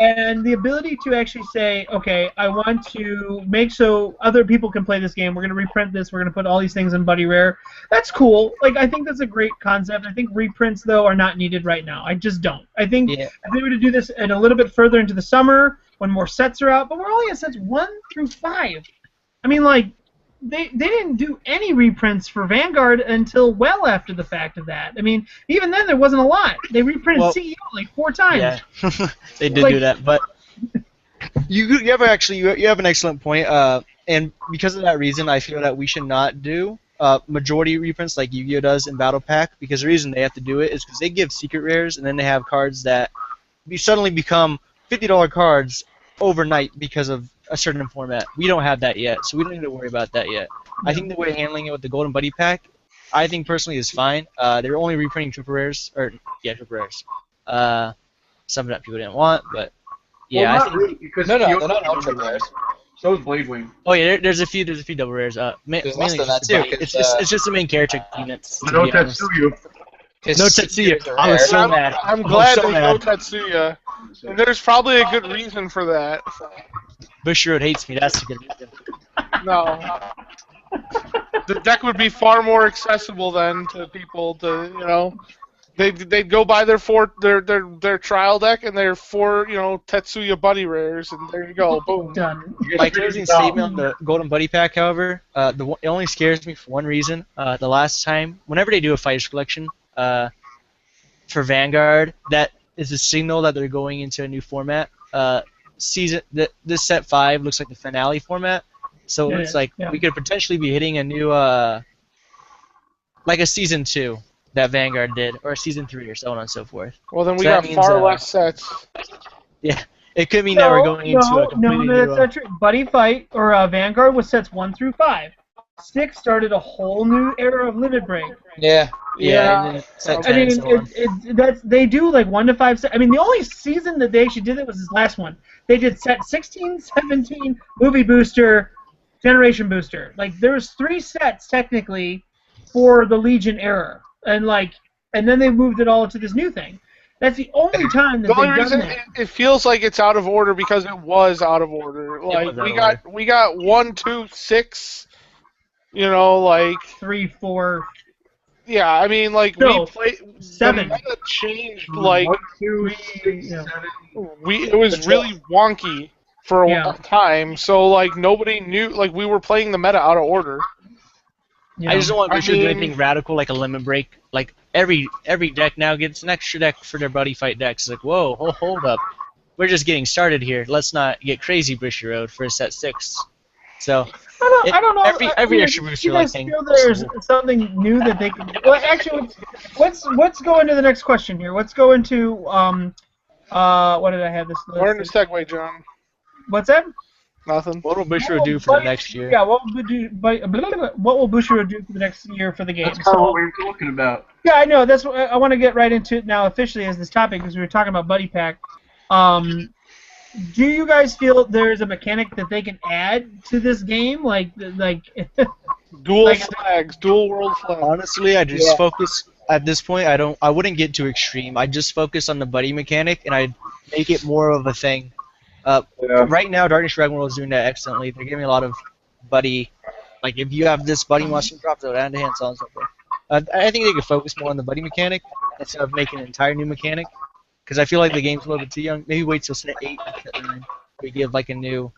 And the ability to actually say, okay, I want to make so other people can play this game. We're going to reprint this. We're going to put all these things in Buddy Rare. That's cool. Like, I think that's a great concept. I think reprints, though, are not needed right now. I just don't. I think if they were to do this in a little bit further into the summer when more sets are out, but we're only at sets 1 through 5. I mean, like, they didn't do any reprints for Vanguard until well after the fact of that. I mean, even then there wasn't a lot. They reprinted CEO like 4 times. Yeah, they did do that, but you have an excellent point. And because of that reason, I feel that we should not do majority reprints like Yu-Gi-Oh does in Battle Pack, because the reason they have to do it is because they give secret rares, and then they have cards that suddenly become $50 cards overnight because of a certain format. We don't have that yet, so we don't need to worry about that yet. I think the way handling it with the Golden Buddy Pack, I think personally is fine. They're only reprinting triple rares, triple rares. Some that people didn't want, but yeah, well, I think really, because they're not all triple rares. So is Blade Wing. Oh yeah, there's a few double rares. There's Mainly less than that just too. it's just the main character units. No Tetsuya. No Tetsuya. I was so mad. I'm glad so there's no mad. Tetsuya. And there's probably a good reason for that. Bushiroad hates me. That's a good reason. No. The deck would be far more accessible then to people to, you know, they'd go buy their trial deck and their 4, you know, Tetsuya Buddy Rares, and there you go, boom. Done. My closing statement on the Golden Buddy Pack, however, it only scares me for one reason. The last time, whenever they do a Fighters Collection for Vanguard, that is a signal that they're going into a new format. This set 5 looks like the finale format, so it looks like we could potentially be hitting a new, like a Season 2 that Vanguard did, or a Season 3, or so on and so forth. Well, then we So got that means, far less sets. Yeah, it could mean that we're going into a completely No, that's new. not true. Buddy Fight, or Vanguard, was sets 1 through 5. 6 started a whole new era of Limit Break. Yeah. And then set I 10 mean, and so on. they do like 1 to 5 sets. I mean, the only season that they actually did it was this last one. They did set 16, 17, Movie Booster, Generation Booster. Like, there's 3 sets technically for the Legion era, and then they moved it all to this new thing. That's the only time that The only they've reason done that. it feels like it's out of order because it was out of order. Like we got 1, 2, 6. You know, like 3, 4. Yeah, I mean, like No, we played. 7. The meta changed. Like 1, 2, 6, 7. it was really wonky for a time. So like nobody knew. Like we were playing the meta out of order. Yeah. I just don't want to do anything radical like a Limit Break. Like every deck now gets an extra deck for their Buddy Fight decks. It's like, whoa, hold up, we're just getting started here. Let's not get crazy, Bushiroad, for set 6. So I don't know. Every extra booster like thing. Feel there's something new that they can. Well, actually, let's go into the next question here. Let's go into what did I have this? We're in the segue, John. What's that? Nothing. What will Bushiroad do for the next year? Yeah, what will Bushiroad do for the next year for the game? That's kind of what we were talking about. Yeah, I know. That's what I want to get right into it now officially as this topic, because we were talking about Buddy Pack. Do you guys feel there's a mechanic that they can add to this game, like dual flags, dual world flags? Honestly, I just focus at this point. I wouldn't get too extreme. I just focus on the buddy mechanic, and I'd make it more of a thing. Right now, Darkness Dragon World is doing that excellently. They're giving a lot of buddy, like if you have this buddy monster drop, they'll hand to hand, so on and so forth. I think they could focus more on the buddy mechanic instead of making an entire new mechanic. Because I feel like the game's a little bit too young. Maybe wait till set 8 or set 9. We give like a new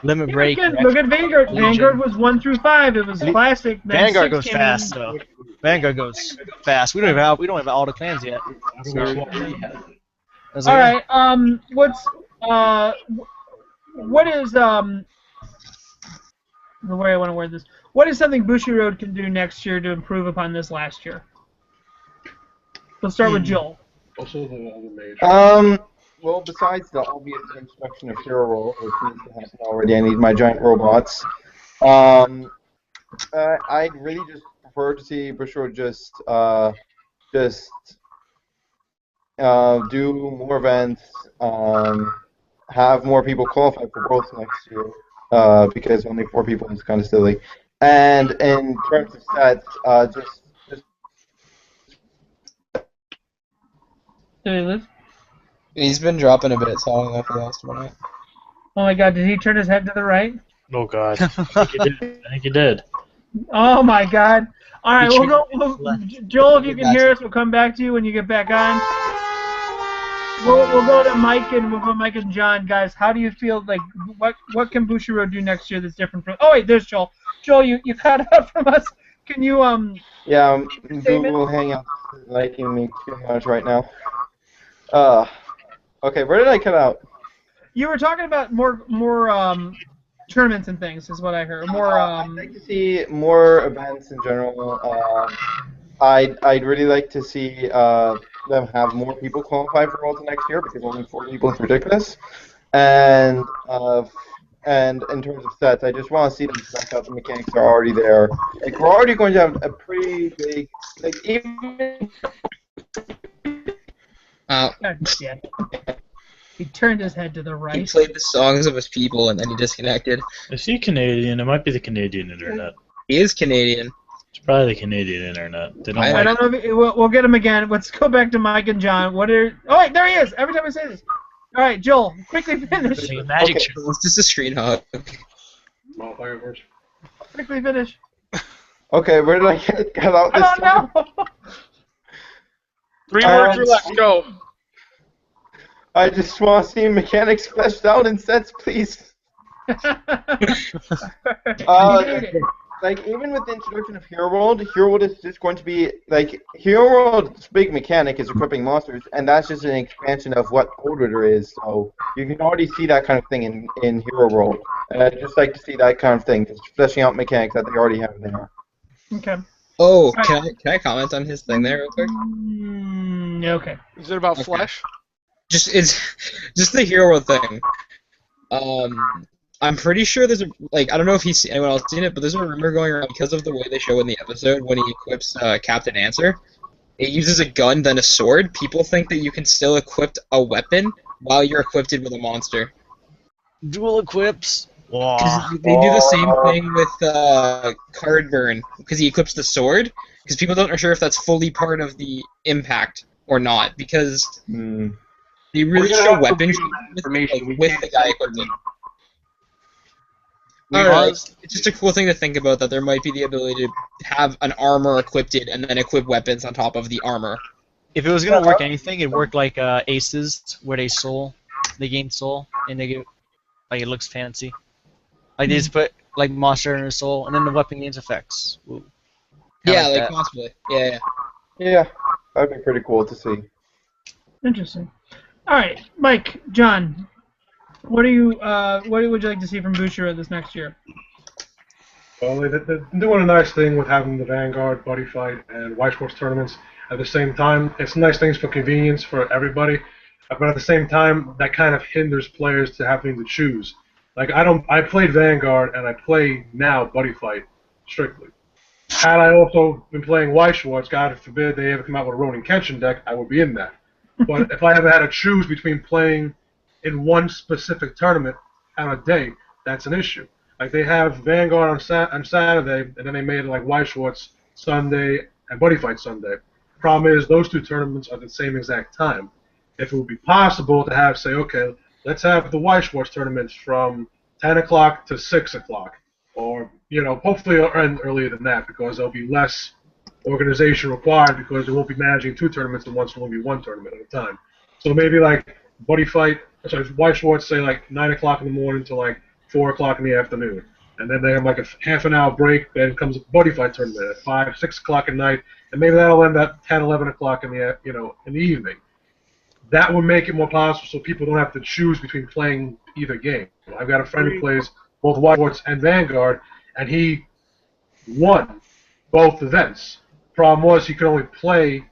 Limit Break. Look at Vanguard. Legion. Vanguard was 1 through 5. It was classic. Vanguard goes fast though. Vanguard goes fast. We don't have all the clans yet. All right. What is the way I want to word this? What is something Bushiroad can do next year to improve upon this last year? Let's start with Joel. Also the other major. Well, besides the obvious introduction of Hero Roll, which needs to happen already, I need my giant robots. I'd really just prefer to see Bushiroad just do more events, have more people qualify for Worlds next year, because only 4 people is kind of silly. And in terms of stats, just Did he live? He's been dropping a bit, so I don't know if he lost him or not. Oh my God, did he turn his head to the right? Oh God, I think he did. I think he did. Oh my God. All right, we'll go. left. Joel, if you can hear us, we'll come back to you when you get back on. We'll go to Mike and John, guys. How do you feel like what can Bushiroad do next year that's different from? Oh wait, there's Joel. Joel, you cut out from us. Can you Yeah, Google Hangouts is liking me too much right now. Okay, where did I cut out? You were talking about more tournaments and things, is what I heard. More I'd like to see more events in general. I'd really like to see them have more people qualify for Worlds next year because only 4 people is ridiculous. And in terms of sets, I just want to see them back out. The mechanics are already there. Like we're already going to have a pretty big, like even. God damn it. He turned his head to the He right. played the songs of his people and then he disconnected. Is he Canadian? It might be the Canadian internet. He is Canadian. It's probably the Canadian internet. They don't I I like don't know if we'll get him again. Let's go back to Mike and John. Oh wait, there he is. Every time I say this. All right, Joel, quickly finish. Like a magic Okay. trick. It's just a screen hug. Motherfucker first. Quickly finish. Okay, where did I cut out this I time? don't know. 3 words or less. Go. I just want to see mechanics fleshed out in sets, please. Like even with the introduction of Hero World is just going to be like Hero World's big mechanic is equipping monsters, and that's just an expansion of what Cold Ritter is. So you can already see that kind of thing in Hero World, and I'd just like to see that kind of thing, just fleshing out mechanics that they already have there. Okay. Oh, can I comment on his thing there real quick? Okay. Is it about Okay. flesh? It's just the hero world thing. I'm pretty sure there's I don't know if anyone else seen it, but there's a rumor going around because of the way they show in the episode when he equips Captain Answer. It uses a gun, then a sword. People think that you can still equip a weapon while you're equipped with a monster. Dual equips. 'Cause Wow. they do the same thing with Card Burn, because he equips the sword. Because people don't are sure if that's fully part of the impact or not, because they really We're gonna show have to weapon do that information. We with can't the guy say equipped. We Alright, must- it's just a cool thing to think about that there might be the ability to have an armor equipped and then equip weapons on top of the armor. If it was gonna work anything, it'd work like Aces, where they gain soul, and they get like it looks fancy. Like they just put like monster in their soul, and then the weapon gains effects. Ooh. I Yeah, like that. possibly. Yeah. Yeah, that'd be pretty cool to see. Interesting. All right, Mike, John, what would you like to see from Bushiroad this next year? Well, they're doing a nice thing with having the Vanguard, Buddy Fight, and White Sports tournaments at the same time. It's nice things for convenience for everybody, but at the same time, that kind of hinders players to having to choose. Like I played Vanguard and I play now Buddy Fight strictly. Had I also been playing White Schwartz, God forbid they ever come out with a Ronin Kenshin deck, I would be in that. But if I ever had to choose between playing in one specific tournament on a day, that's an issue. Like they have Vanguard on Saturday, and then they made like White Schwartz Sunday and Buddy Fight Sunday. Problem is, those two tournaments are at the same exact time. If it would be possible to have, say, okay, let's have the White Schwartz tournaments from 10 o'clock to 6 o'clock, or hopefully end earlier than that, because there'll be less organization required because they won't be managing 2 tournaments at once, it'll only be 1 tournament at a time. So maybe like Buddy Fight, White Schwartz, say like 9 o'clock in the morning to like 4 o'clock in the afternoon, and then they have like a half an hour break. Then comes a Buddy Fight tournament at 5, 6 o'clock at night, and maybe that'll end at 10, 11 o'clock in the in the evening. That would make it more possible so people don't have to choose between playing either game. I've got a friend who plays both White Schwartz and Vanguard, and he won both events. Problem was he could only play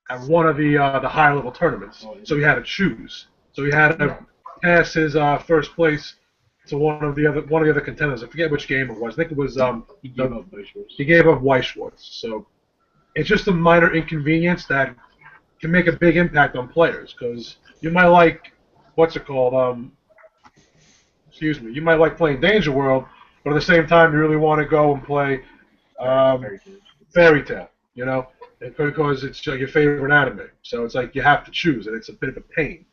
at one of the higher level tournaments, so he had to choose. So he had to pass his first place to one of the other contenders. I forget which game it was. I think it was he gave up White Schwartz. So it's just a minor inconvenience that can make a big impact on players, because you might like you might like playing Danger World, but at the same time you really want to go and play Fairy Tail, because it's your favorite anime. So it's like you have to choose, and it's a bit of a pain.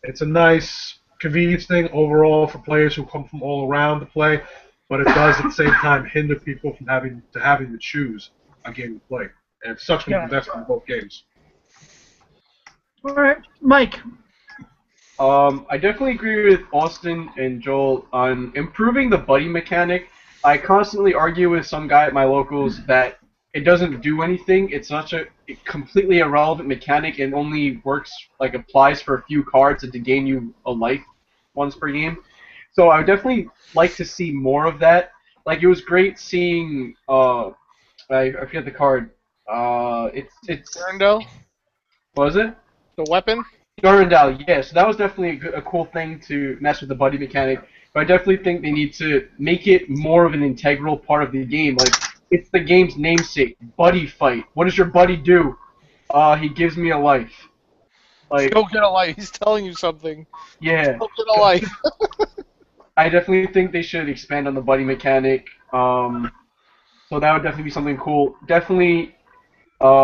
It's a nice convenience thing overall for players who come from all around to play, but it does at the same time hinder people from having to choose a game to play. And it sucks when you invest in both games. All right, Mike. I definitely agree with Austin and Joel on improving the buddy mechanic. I constantly argue with some guy at my locals that it doesn't do anything. It's such a completely irrelevant mechanic and only works, like, applies for a few cards and to gain you a life once per game. So I would definitely like to see more of that. Like, it was great seeing, I forget the card. It's Durandal? What was it? The weapon? Durandal, yeah. So that was definitely a cool thing to mess with the buddy mechanic. But I definitely think they need to make it more of an integral part of the game. Like, it's the game's namesake, buddy fight. What does your buddy do? He gives me a life. Like, Go get a life. He's telling you something. yeah. Go get a life. I definitely think they should expand on the buddy mechanic. So that would definitely be something cool. Definitely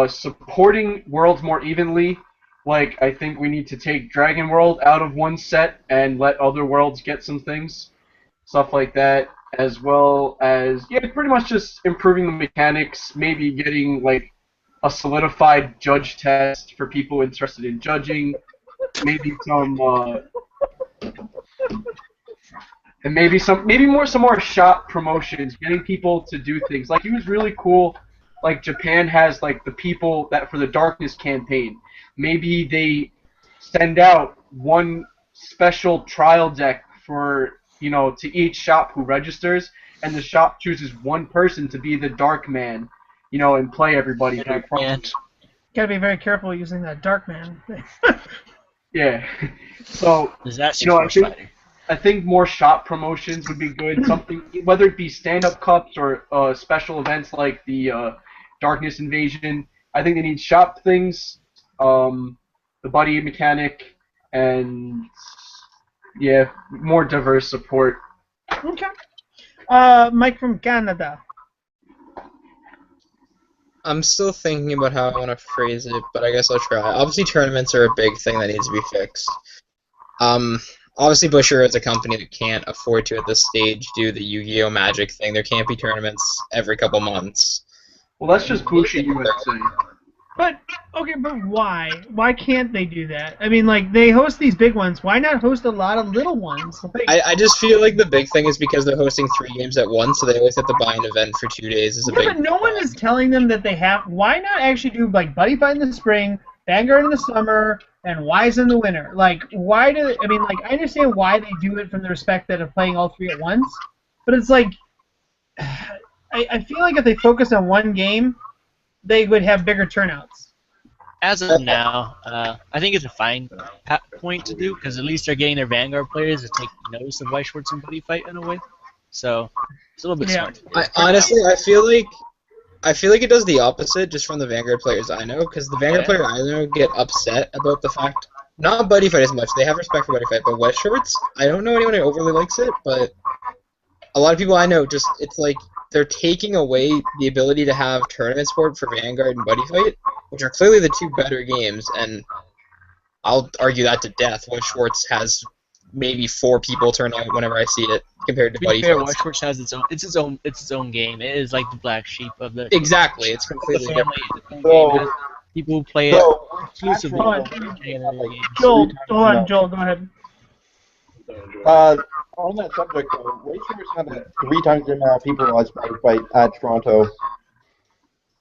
supporting worlds more evenly. Like, I think we need to take Dragon World out of one set and let other worlds get some things. Stuff like that. As well as, yeah, pretty much just improving the mechanics. Maybe getting, like, a solidified judge test for people interested in judging. Maybe some, and maybe some more shop promotions, getting people to do things. Like, it was really cool. Like, Japan has, like, the people that for the Darkness campaign. Maybe they send out one special trial deck for, to each shop who registers, and the shop chooses one person to be the Dark Man, and play everybody. Gotta be very careful using that Dark Man thing. Yeah. So, I think more shop promotions would be good. Something, whether it be stand-up cups or special events like the Darkness Invasion. I think they need shop things, the buddy mechanic, and yeah, more diverse support. Okay. Mike from Canada. I'm still thinking about how I want to phrase it, but I guess I'll try. Obviously, tournaments are a big thing that needs to be fixed. Obviously, Busher is a company that can't afford to, at this stage, do the Yu-Gi-Oh! Magic thing. There can't be tournaments every couple months. Well, that's just bullshit, you would say. But why? Why can't they do that? I mean, like, they host these big ones. Why not host a lot of little ones? Like, I just feel like the big thing is because they're hosting 3 games at once, so they always have to buy an event for 2 days. Is a big. But no one is telling them that they have. Why not actually do, like, Buddy Fight in the spring, Vanguard in the summer, and Wise in the winter? Like, why do? I mean, like, I understand why they do it from the respect that of playing all 3 at once, but it's like, I feel like if they focused on one game, they would have bigger turnouts. As of now, I think it's a fine point to do, because at least they're getting their Vanguard players to take notice of Weiss Schwartz and Buddy Fight in a way. So it's a little bit smart. Honestly, I feel like it does the opposite just from the Vanguard players I know, because the Vanguard players I know get upset about the fact, not Buddy Fight as much, they have respect for Buddy Fight, but Weiss Schwartz, I don't know anyone who overly likes it, but a lot of people I know just, it's like, they're taking away the ability to have tournament support for Vanguard and Buddy Fight, which are clearly the 2 better games, and I'll argue that to death. Weiss Schwartz has maybe 4 people turn out whenever I see it compared to Buddy Fight. Weiss Schwartz has its own game. It is like the black sheep of the. Exactly, it's completely different. People who play it exclusively. Joel, go ahead. On that subject, though, Weiss Schwartz had 3 times the amount of people as Buddy Fight at Toronto.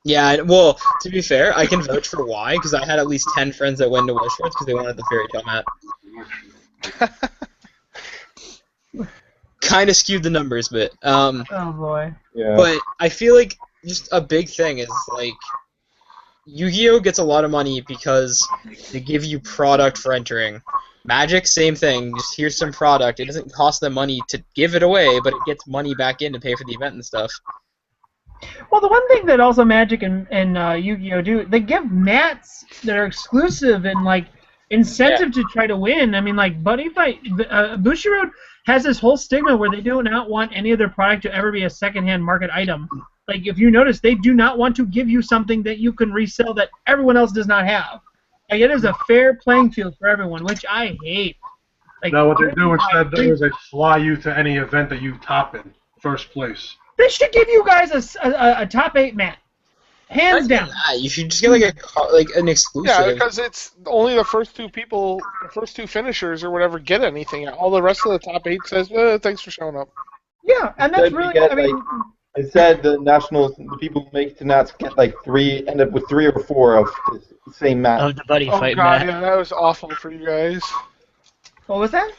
Yeah, well, to be fair, I can vouch for why, because I had at least 10 friends that went to Weiss Schwartz because they wanted the Fairy Tale mat. Kind of skewed the numbers, but oh boy. Yeah. But I feel like just a big thing is like Yu-Gi-Oh gets a lot of money because they give you product for entering. Magic, same thing. Just here's some product. It doesn't cost them money to give it away, but it gets money back in to pay for the event and stuff. Well, the one thing that also Magic and Yu-Gi-Oh do, they give mats that are exclusive and like incentive to try to win. I mean, like Buddy Fight, Bushiroad has this whole stigma where they do not want any of their product to ever be a secondhand market item. Like if you notice, they do not want to give you something that you can resell that everyone else does not have. Like, it is a fair playing field for everyone, which I hate. Like, No, what they do instead is they fly you to any event that you top in first place. they should give you guys a top 8 mat, hands down. You should just get like an exclusive. Yeah, because it's only the first 2 people, the first 2 finishers or whatever, get anything. All the rest of the top 8 says, "Thanks for showing up." Yeah, and that's Instead, we really. get, I mean, instead, the nationals, the people who make it to Nats get like 3, end up with 3 or 4 of the same match. Of the buddy Oh fight god, match. yeah, that was awful for you guys. what was that?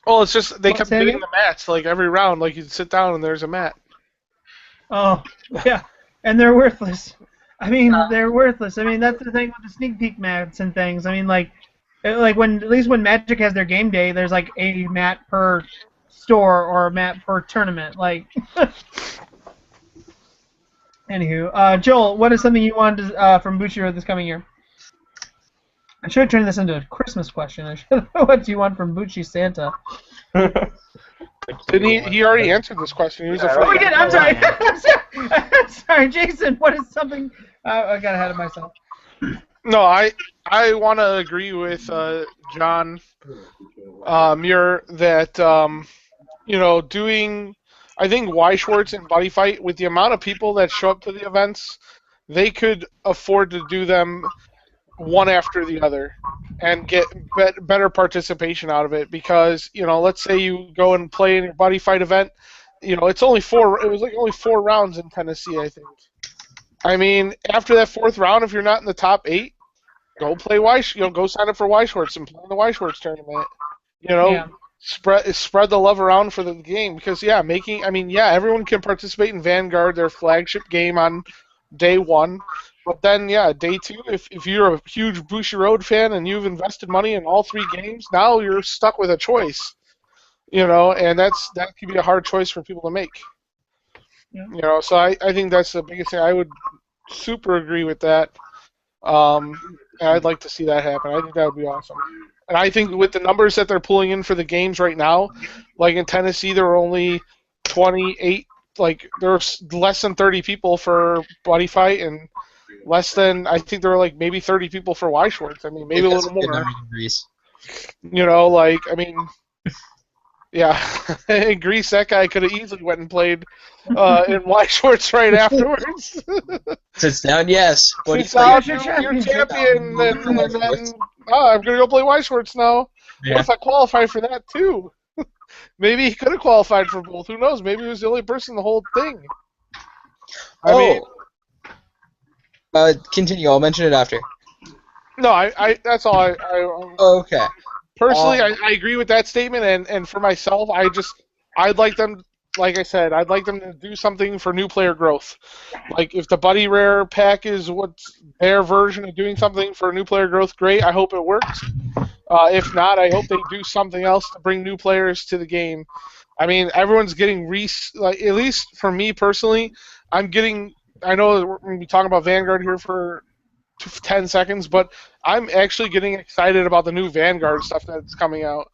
Well, it's just they What, kept say getting again? the mats like every round. Like you'd sit down and there's a mat. Oh, yeah, and they're worthless. I mean, they're worthless. I mean, that's the thing with the sneak peek mats and things. I mean, like when at least when Magic has their game day, there's like a mat per store or a mat per tournament. Like, anywho, Joel, what is something you wanted from Bushiro this coming year? I should have turned this into a Christmas question. I should. What do you want from Bucci Santa? Didn't he already answered this question. He was the first. Oh, we did. I'm sorry. I'm sorry, Jason. What is something? I got ahead of myself. No, I want to agree with John Muir that doing. I think Weischwartz and Buddy Fight, with the amount of people that show up to the events, they could afford to do them one after the other and get better participation out of it, because let's say you go and play in your Buddy Fight event, it's only 4. It was like only 4 rounds in Tennessee, I think. I mean, after that 4th round, if you're not in the top 8, go play go sign up for Weischwartz and play in the Weischwartz tournament. Yeah. Spread the love around for the game, because everyone can participate in Vanguard, their flagship game, on day 1. But then, day 2, if you're a huge Bushiroad fan and you've invested money in all 3 games, now you're stuck with a choice. And that could be a hard choice for people to make. Yeah. So I think that's the biggest thing. I would super agree with that. And I'd like to see that happen. I think that would be awesome. And I think with the numbers that they're pulling in for the games right now, like in Tennessee, there were only 28, there's less than 30 people for Buddy Fight, and less than, I think there were maybe 30 people for Weischwartz. I mean, maybe a little more. Yeah, in Greece, that guy could have easily went and played in Weischwartz right afterwards. Sits down, yes. Sits down, you're champion, and then, I'm going to go play Weischwartz now. Yeah. What if I qualify for that, too? Maybe he could have qualified for both. Who knows? Maybe he was the only person in the whole thing. Continue. I'll mention it after. No, I that's all I Okay. Personally, I agree with that statement, and for myself, I'd like them, like I said, I'd like them to do something for new player growth. Like, if the Buddy Rare pack is what's their version of doing something for new player growth, great, I hope it works. If not, I hope they do something else to bring new players to the game. I mean, everyone's getting, at least for me personally, I know we're going to be talking about Vanguard here for 10 seconds, but I'm actually getting excited about the new Vanguard stuff that's coming out.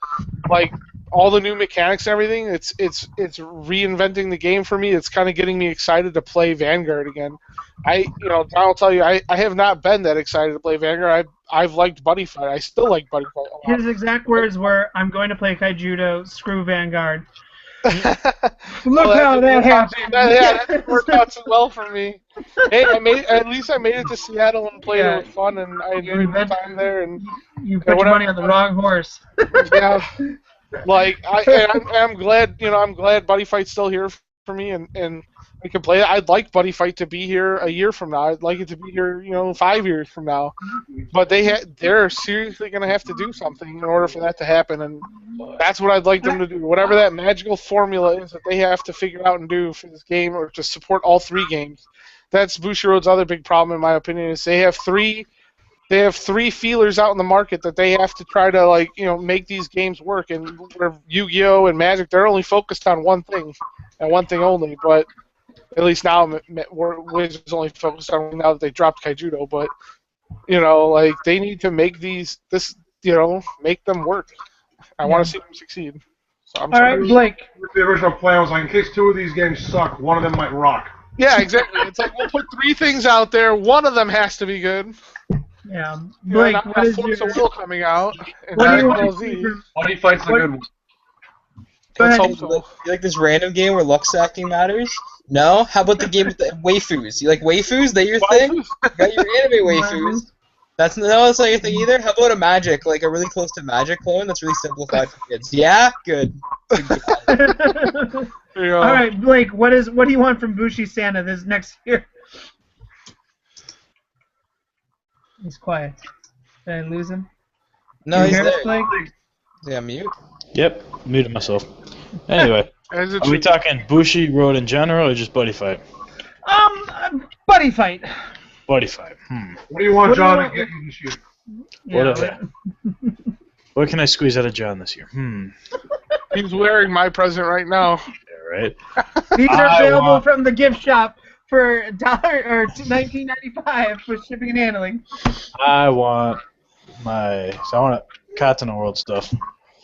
Like, all the new mechanics and everything, it's reinventing the game for me. It's kind of getting me excited to play Vanguard again. I'll tell you, I have not been that excited to play Vanguard. I've liked Buddy Fight. I still like Buddy Fight a lot. His exact words were, "I'm going to play Kaijudo, screw Vanguard." Look how that happened. That didn't work out too well for me. Hey, at least I made it to Seattle and played it with fun, and I enjoyed my time there. And you put your money on the wrong horse. Yeah, I'm glad. I'm glad Buddy Fight's still here for me, and I can play it. I'd like Buddy Fight to be here a year from now. I'd like it to be here, 5 years from now. But they're seriously going to have to do something in order for that to happen, and that's what I'd like them to do. Whatever that magical formula is that they have to figure out and do for this game, or to support all 3 games. That's Bushiroad's other big problem, in my opinion, is they have 3 feelers out in the market that they have to try to make these games work. And where Yu-Gi-Oh! And Magic, they're only focused on one thing and one thing only. But at least now, Wizards only focused on now that they dropped Kaijudo. But they need to make make them work. I want to see them succeed. So All right, Blake. The original plan was in case 2 of these games suck, one of them might rock. Yeah, exactly. It's like, we'll put 3 things out there. One of them has to be good. Yeah. You know, Blake, now what is Forza your... Will coming out? And What do you Dragon want Ball to see Z. from... Buddy Fight's a What- good one. Go Let's ahead. hope so. You like this random game where luck stacking matters? No? How about the game with the waifus? You like waifus? They your thing? You got your anime waifus. That's not your thing either? How about a Magic? Like a really close to Magic clone that's really simplified for kids. Yeah? Good. There you go. All right, Blake, what do you want from Bushi Santa this next year? He's quiet. Did I lose him? No, You he's hear us, there. Blake? Yeah, mute. Yep, muted myself. Anyway, As it are we should. talking Bushi Road in general or just Buddy Fight? Buddy fight. Buddy Fight. What do you want What do you John want- to get you this year? Whatever. What can I squeeze out of John this year? He's wearing my present right now. Yeah, right. These are I available want- from the gift shop for $1 or $19.95 for shipping and handling. I want Katana World stuff.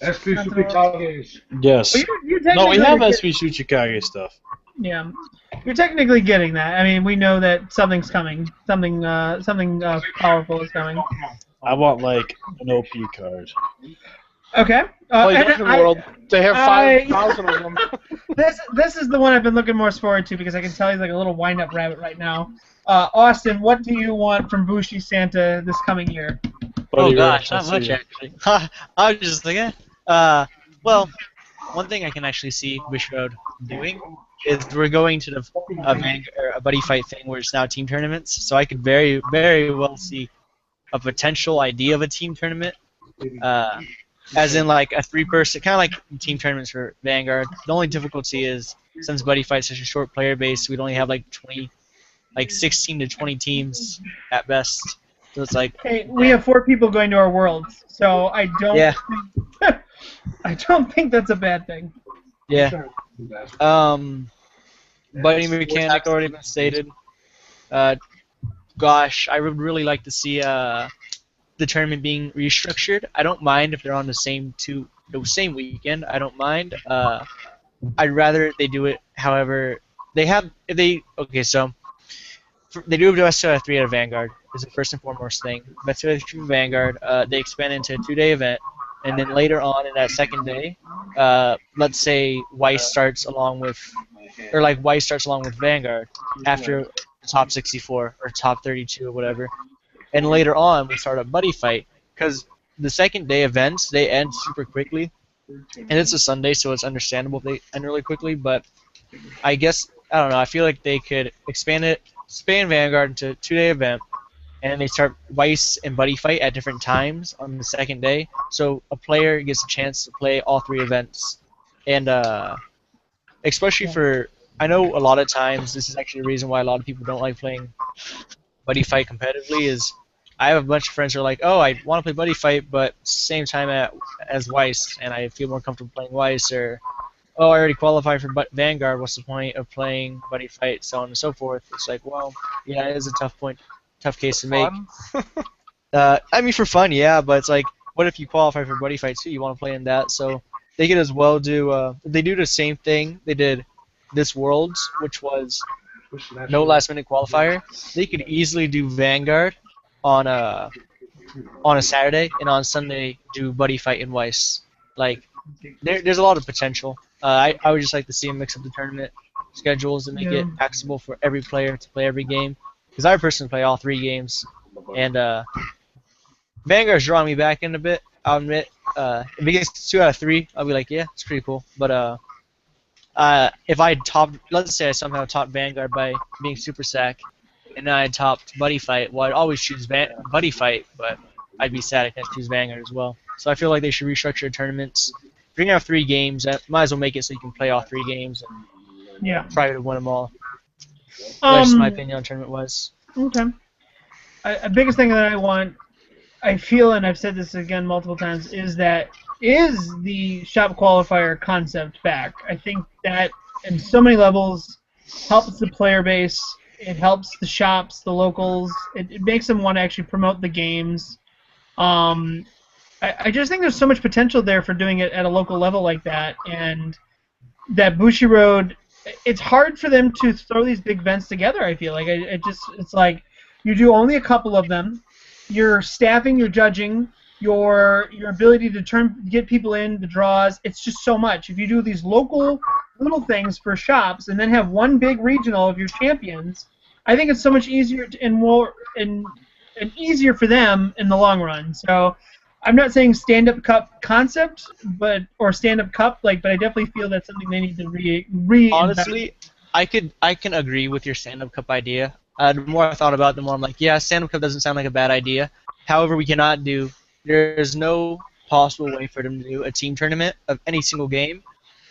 SP Tsukikage's. Yes. Well, you're No, we technically have get- SP Tsuchikage stuff. Yeah, you're technically getting that. I mean, we know that something's coming. Something powerful is coming. I want like an OP card. Okay. Play and Dungeon World. They have I- 5,000 of them. This is the one I've been looking most forward to because I can tell he's like a little wind-up rabbit right now. Austin, what do you want from Bushi Santa this coming year? Buddy gosh, Road, not let's much see. actually. I was just thinking. Well, one thing I can actually see Bush Road doing is we're going to a buddy fight thing where it's now team tournaments. So I could very, very well see a potential idea of a team tournament, as in like a 3-person, kind of like team tournaments for Vanguard. The only difficulty is since buddy fight's such a short player base, we'd only have like 16 to 20 teams at best. So it's like, Hey, we have 4 people going to our worlds, so I don't. Yeah. Think, I don't think that's a bad thing. yeah. Buddy mechanic already been stated. Gosh, I would really like to see the tournament being restructured. I don't mind if they're on the same weekend. I don't mind. I'd rather they do it. However, they do a best out of 3 out of Vanguard. Is the first and foremost thing. Best out of 3 from Vanguard. They expand into a 2-day event, and then later on in that second day, let's say Weiss starts along with Vanguard after the top 64 or top 32 or whatever, and later on we start a buddy fight because the second day events they end super quickly, and it's a Sunday, so it's understandable if they end really quickly. But I guess I don't know. I feel like they could expand Vanguard into a 2-day event, and then they start Weiss and Buddy Fight at different times on the second day, so a player gets a chance to play all 3 events. And especially for, I know a lot of times this is actually the reason why a lot of people don't like playing Buddy Fight competitively is I have a bunch of friends who are like, oh, I want to play Buddy Fight, but same time as Weiss, and I feel more comfortable playing Weiss, or oh, I already qualified for Vanguard, what's the point of playing Buddy Fight, so on and so forth. It's like, well, yeah, it is a tough case to make. I mean, for fun, yeah, but it's like, what if you qualify for Buddy Fight too? You want to play in that, so they could as well do. They do the same thing they did this Worlds, which was no last-minute qualifier. They could easily do Vanguard on a Saturday, and on Sunday do Buddy Fight in Weiss. Like, there's a lot of potential. I would just like to see them mix up the tournament schedules and make it accessible for every player to play every game. Because I personally play all 3 games, and Vanguard's drawing me back in a bit. I'll admit, if it gets 2 out of 3, I'll be like, yeah, it's pretty cool. But if I let's say I somehow topped Vanguard by being Super Sack, and then I topped Buddy Fight, well, I'd always choose Buddy Fight, but I'd be sad I can't choose Vanguard as well. So I feel like they should restructure tournaments. If you're gonna have 3 games, might as well make it so you can play all 3 games and try to win them all. That's my opinion on tournament-wise. Okay. A biggest thing that I want, I feel, and I've said this again multiple times, is the shop qualifier concept back. I think that in so many levels helps the player base. It helps the shops, the locals. It makes them want to actually promote the games. I just think there's so much potential there for doing it at a local level like that, and that Bushi Road. It's hard for them to throw these big events together. I feel like it's like you do only a couple of them. your staffing, your judging, your ability to get people in, the draws, it's just so much. If you do these local little things for shops and then have one big regional of your champions, I think it's so much easier and more and easier for them in the long run. So I'm not saying stand-up cup concept, or stand-up cup, but I definitely feel that's something they need to Honestly, I can agree with your stand-up cup idea. The more I thought about it, the more I'm like, yeah, stand-up cup doesn't sound like a bad idea. However, there's no possible way for them to do a team tournament of any single game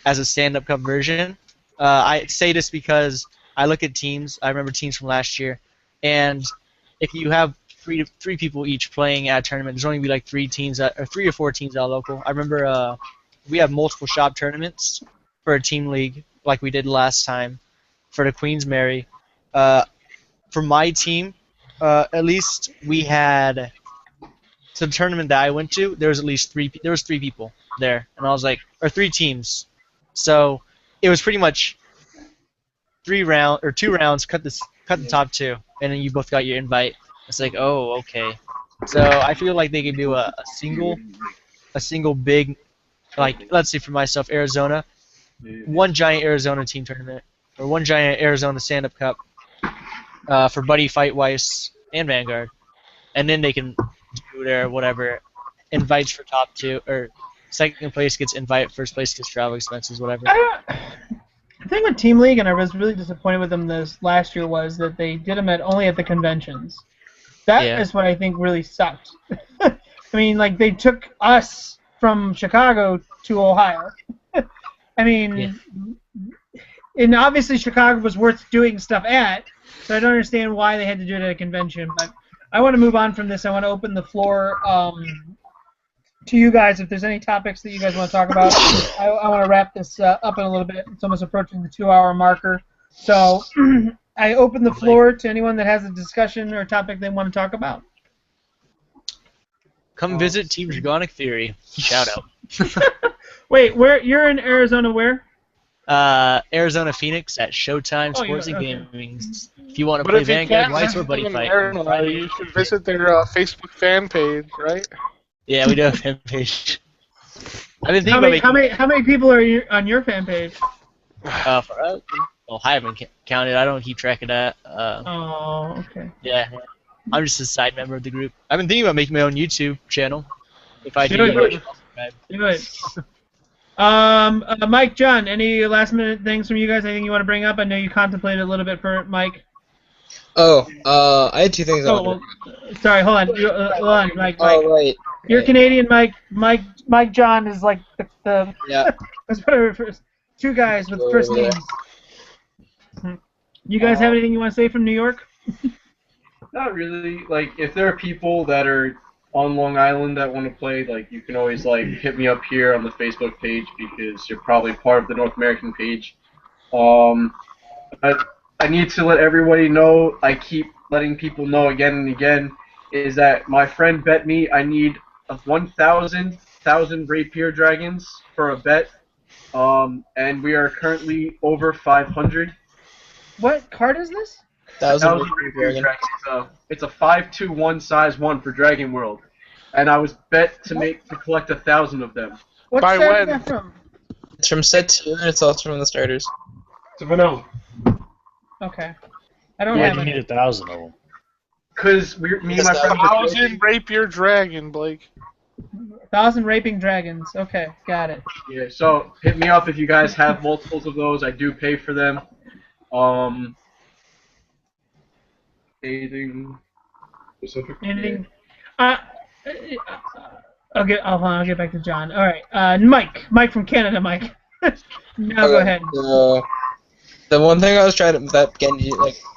as a stand-up cup version. I say this because I look at teams. I remember teams from last year, and if you have three people each playing at a tournament, there's only be like 3 or 4 teams out local. I remember we have multiple shop tournaments for a team league like we did last time for the Queen's Mary. For my team, at least we had the tournament that I went to. There was at least 3 people there, and I was like, or 3 teams. So it was pretty much 2 rounds. Cut the top 2, and then you both got your invite. It's like, oh, okay. So I feel like they could do a single big, like, let's say for myself, Arizona, one giant Arizona team tournament, or one giant Arizona stand-up cup for Buddy Fight, Weiss, and Vanguard, and then they can do their whatever invites for top 2, or second place gets invite, first place gets travel expenses, whatever. The thing with Team League, and I was really disappointed with them this last year, was that they did them only at the conventions. That is what I think really sucked. I mean, like, they took us from Chicago to Ohio. I mean, and obviously Chicago was worth doing stuff at, so I don't understand why they had to do it at a convention. But I want to move on from this. I want to open the floor to you guys. If there's any topics that you guys want to talk about, I want to wrap this up in a little bit. It's almost approaching the 2-hour marker. So I open the floor to anyone that has a discussion or topic they want to talk about. Come visit Team Dragonic Theory. Shout out. Wait, you're in Arizona where? Arizona Phoenix at Showtime Sports and Gaming. If you want to But play if you Vanguard, can't Weiss, or Buddy visit Fight. Arizona, you should visit their Facebook fan page, right? Yeah, we do have a fan page. I've been thinking how many people are on your fan page? For us, I haven't counted. I don't keep track of that. Oh, okay. Yeah, I'm just a side member of the group. I've been thinking about making my own YouTube channel. If I do it. Mike, John, any last-minute things from you guys? Anything you want to bring up? I know you contemplated a little bit for Mike. Oh, I had 2 things. Sorry, hold on, Mike. Oh, right. You're Canadian, Mike. Mike John is like the yeah. That's what I refer to. 2 guys with first names. You guys have anything you want to say from New York? Not really. Like, if there are people that are on Long Island that want to play, like, you can always, like, hit me up here on the Facebook page because you're probably part of the North American page. I need to let everybody know, I keep letting people know again and again, is that my friend bet me I need 1,000 rapier dragons for a bet, and we are currently over 500. What card is this? 1,000 rapier dragons. It's a 5/2/1 size 1 for Dragon World, and I was bet to collect 1,000 of them. What By set when? is that from? It's from set 2, and it's also from the starters. It's a vanilla. Okay. I don't Why have do you any. need 1,000 of them? Because me and my friend... 1,000 rapier dragon, Blake. 1,000 raping dragons. Okay, got it. Yeah, so hit me up if you guys have multiples of those. I do pay for them. Anything specific? Anything? I'll get back to John. All right, Mike from Canada, Mike. Now go ahead. The one thing I was trying to that Genji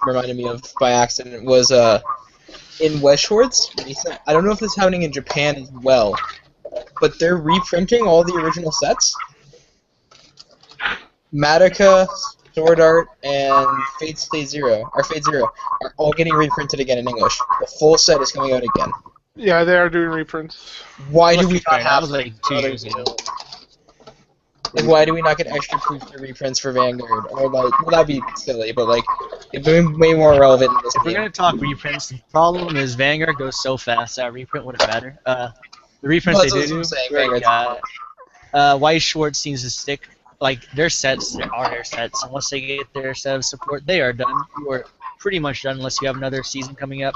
reminded me of by accident was in West Shorts. I don't know if this is happening in Japan as well, but they're reprinting all the original sets. Madoka, Sword Art, and Fate Zero are all getting reprinted again in English. The full set is coming out again. Yeah, they are doing reprints. Why do we not That have was like 2 years ago. Like, why do we not get extra proof for reprints for Vanguard? Or, like, well, that'd be silly, but, like, It's been way more relevant in this If we're game. gonna talk reprints, the problem is Vanguard goes so fast that a reprint wouldn't matter. The reprints Well, they that's what do, I'm saying, great Vanguard's guy. White Schwartz seems to stick. Like their sets are their sets, and once they get their set of support, they are done. You are pretty much done unless you have another season coming up.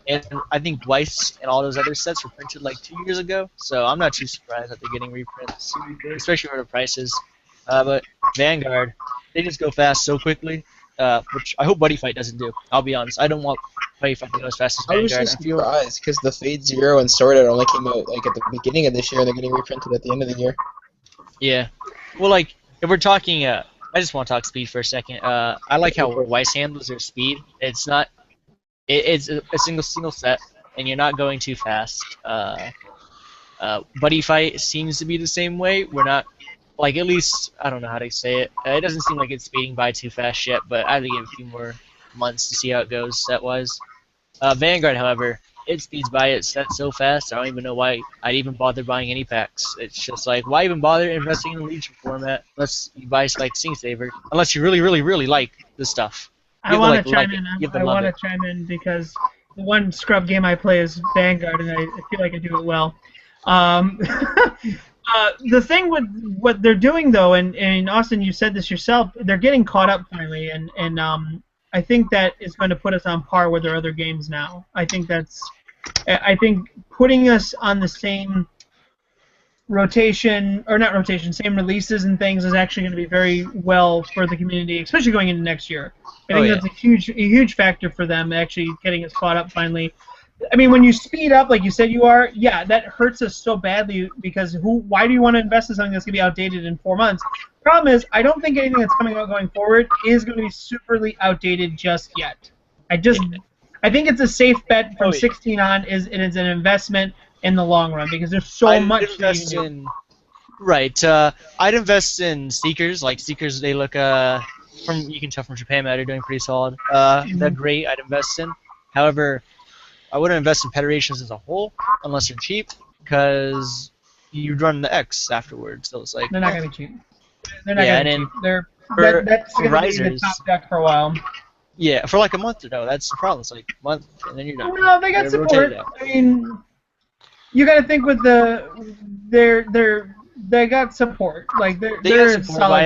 And I think Weiss and all those other sets were printed like 2 years ago, so I'm not too surprised that they're getting reprints, especially for the prices. But Vanguard, they just go fast so quickly, which I hope Buddyfight doesn't do. I'll be honest, I don't want Buddyfight to go as fast as I was Vanguard. just surprised because the Fade Zero and Sword Art only came out like at the beginning of this year, and they're getting reprinted at the end of the year. Yeah. Well, like, if we're talking, I just want to talk speed for a second. I like how Weiss handles their speed. It's not, it's a single set, and you're not going too fast. Buddyfight seems to be the same way. We're not, like, at least, I don't know how to say it. It doesn't seem like it's speeding by too fast yet, but I have to give a few more months to see how it goes set-wise. Vanguard, however, it speeds by its set so fast, I don't even know why I'd even bother buying any packs. It's just like, why even bother investing in the Legion format unless you buy like Sing Saver, unless you really, really, really like the stuff. I want to chime in. I want to chime in because the one scrub game I play is Vanguard, and I feel like I do it well. The thing with what they're doing, though, and Austin, you said this yourself, they're getting caught up finally, and I think that is going to put us on par with their other games now. I think putting us on the same rotation, or not rotation, same releases and things is actually going to be very well for the community, especially going into next year. I think that's a huge factor for them actually getting us caught up finally. I mean, when you speed up like you said you are, yeah, that hurts us so badly because why do you want to invest in something that's going to be outdated in 4 months? Problem is, I don't think anything that's coming out going forward is going to be superly outdated just yet. I think it's a safe bet from 16 on. It is an investment in the long run because there's so much. Right. I'd invest in Seekers. Like Seekers, they look you can tell from Japan that they're doing pretty solid. They're great. I'd invest in. However, I wouldn't invest in Federations as a whole unless they're cheap because you run the X afterwards. So it's like they're not gonna be cheap. They're not gonna be cheap. That's gonna be the top deck for a while. Yeah, for like a month or no. That's the problem. It's like a month and then you're done. No, they got support. I mean, you got to think with they got support. Like they're got support, I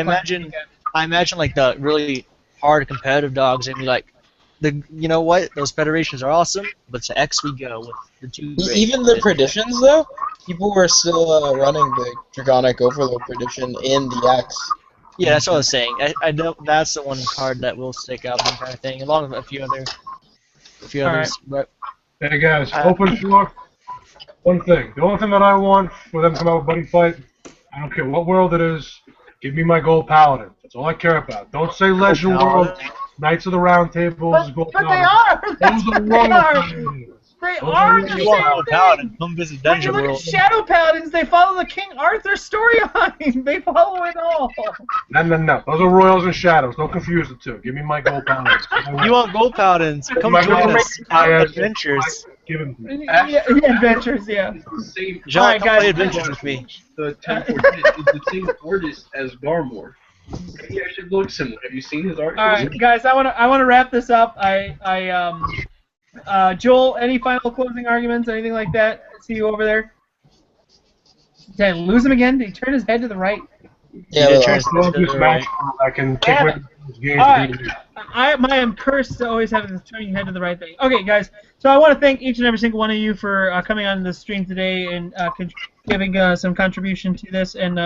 imagine like the really hard competitive dogs and be like, you know what? Those Federations are awesome, but to X we go with the two. Even the Perditions, though, people were still running the Dragonic Overload Perdition in the X. Yeah, that's what I was saying. I don't. That's the one card that will stick out the entire thing, along with a few others. Right. But hey guys, open floor. One thing. The only thing that I want for them to come out with Buddyfight, I don't care what world it is, give me my Gold Paladin. That's all I care about. Don't say Legend World, Knights of the Round Tables, Gold But Paladin. they are. Those are They are the same Paladin. Come visit Dungeon Look World. at Shadow Paladins. They follow the King Arthur storyline. They follow it all. No. Those are Royals and Shadows. Don't confuse the two. Give me my Gold Paladins. You want Gold Paladins? Come join us. Adventures. Give them to me. Yeah, adventures, yeah. John, come play Adventures with me. The 1014 is the same artist as Garmore. He actually looks similar. Have you seen his art? All right, guys, I want to wrap this up. Joel, any final closing arguments, anything like that? I see you over there. Did I lose him again? Did he turn his head to the right? Yeah, I can take my games. I'm cursed to always have this turning your head to the right thing. Okay, guys. So I want to thank each and every single one of you for coming on the stream today and giving some contribution to this. And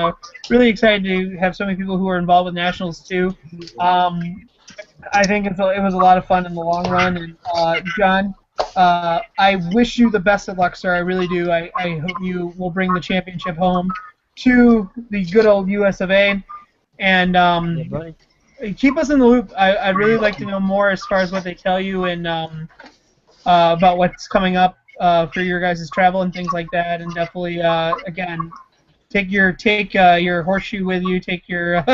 really excited to have so many people who are involved with Nationals too. I think it was a lot of fun in the long run. And John, I wish you the best of luck, sir. I really do. I hope you will bring the championship home to the good old US of A. And keep us in the loop. I'd really like to know more as far as what they tell you and about what's coming up for your guys' travel and things like that. And definitely, again, take your horseshoe with you. Take your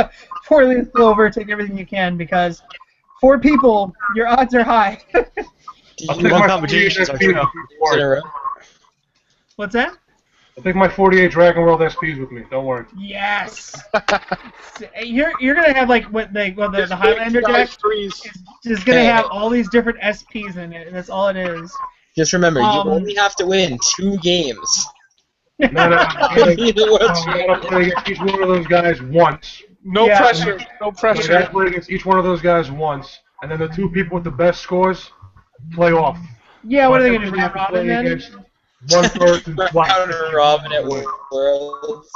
four-leaf clover. Take everything you can because 4 people, your odds are high. Competitions are true. What's that? I'll take my 48 Dragon World SPs with me. Don't worry. Yes. You're gonna have like the Highlander deck is gonna have all these different SPs in it, and that's all it is. Just remember, you only have to win 2 games. No, I gotta play against each one of those guys once. No pressure. No I pressure. gotta play against each one of those guys once, and then the 2 people with the best scores play off. Yeah, what are they gonna do? Have to Robin play then? against one person twice. Round robin at Worlds.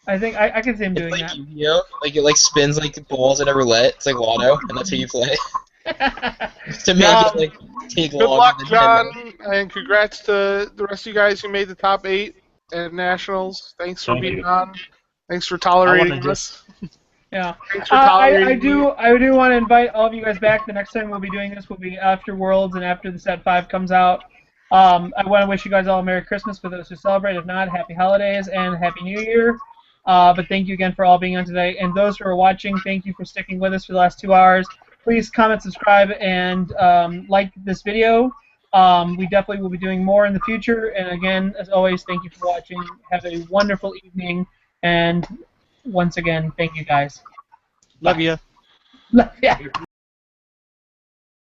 I think I can see him doing It's that. like Yu-Gi-Oh! Like it spins like balls in a roulette. It's like Lotto, and that's who you play. To make it like take Good longer luck, than 10 John, minutes. and congrats to the rest of you guys who made the top 8 at Nationals. Thanks for Thank being you. on. Thanks for I tolerating wanna us. Yeah. Thanks for I tolerating do want to invite all of you guys back. The next time we'll be doing this will be after Worlds and after the Set 5 comes out. I want to wish you guys all a Merry Christmas for those who celebrate. If not, Happy Holidays and Happy New Year. But thank you again for all being on today. And those who are watching, thank you for sticking with us for the last 2 hours. Please comment, subscribe, and like this video. We definitely will be doing more in the future. And again, as always, thank you for watching. Have a wonderful evening. And once again, thank you guys. Love you. Yeah.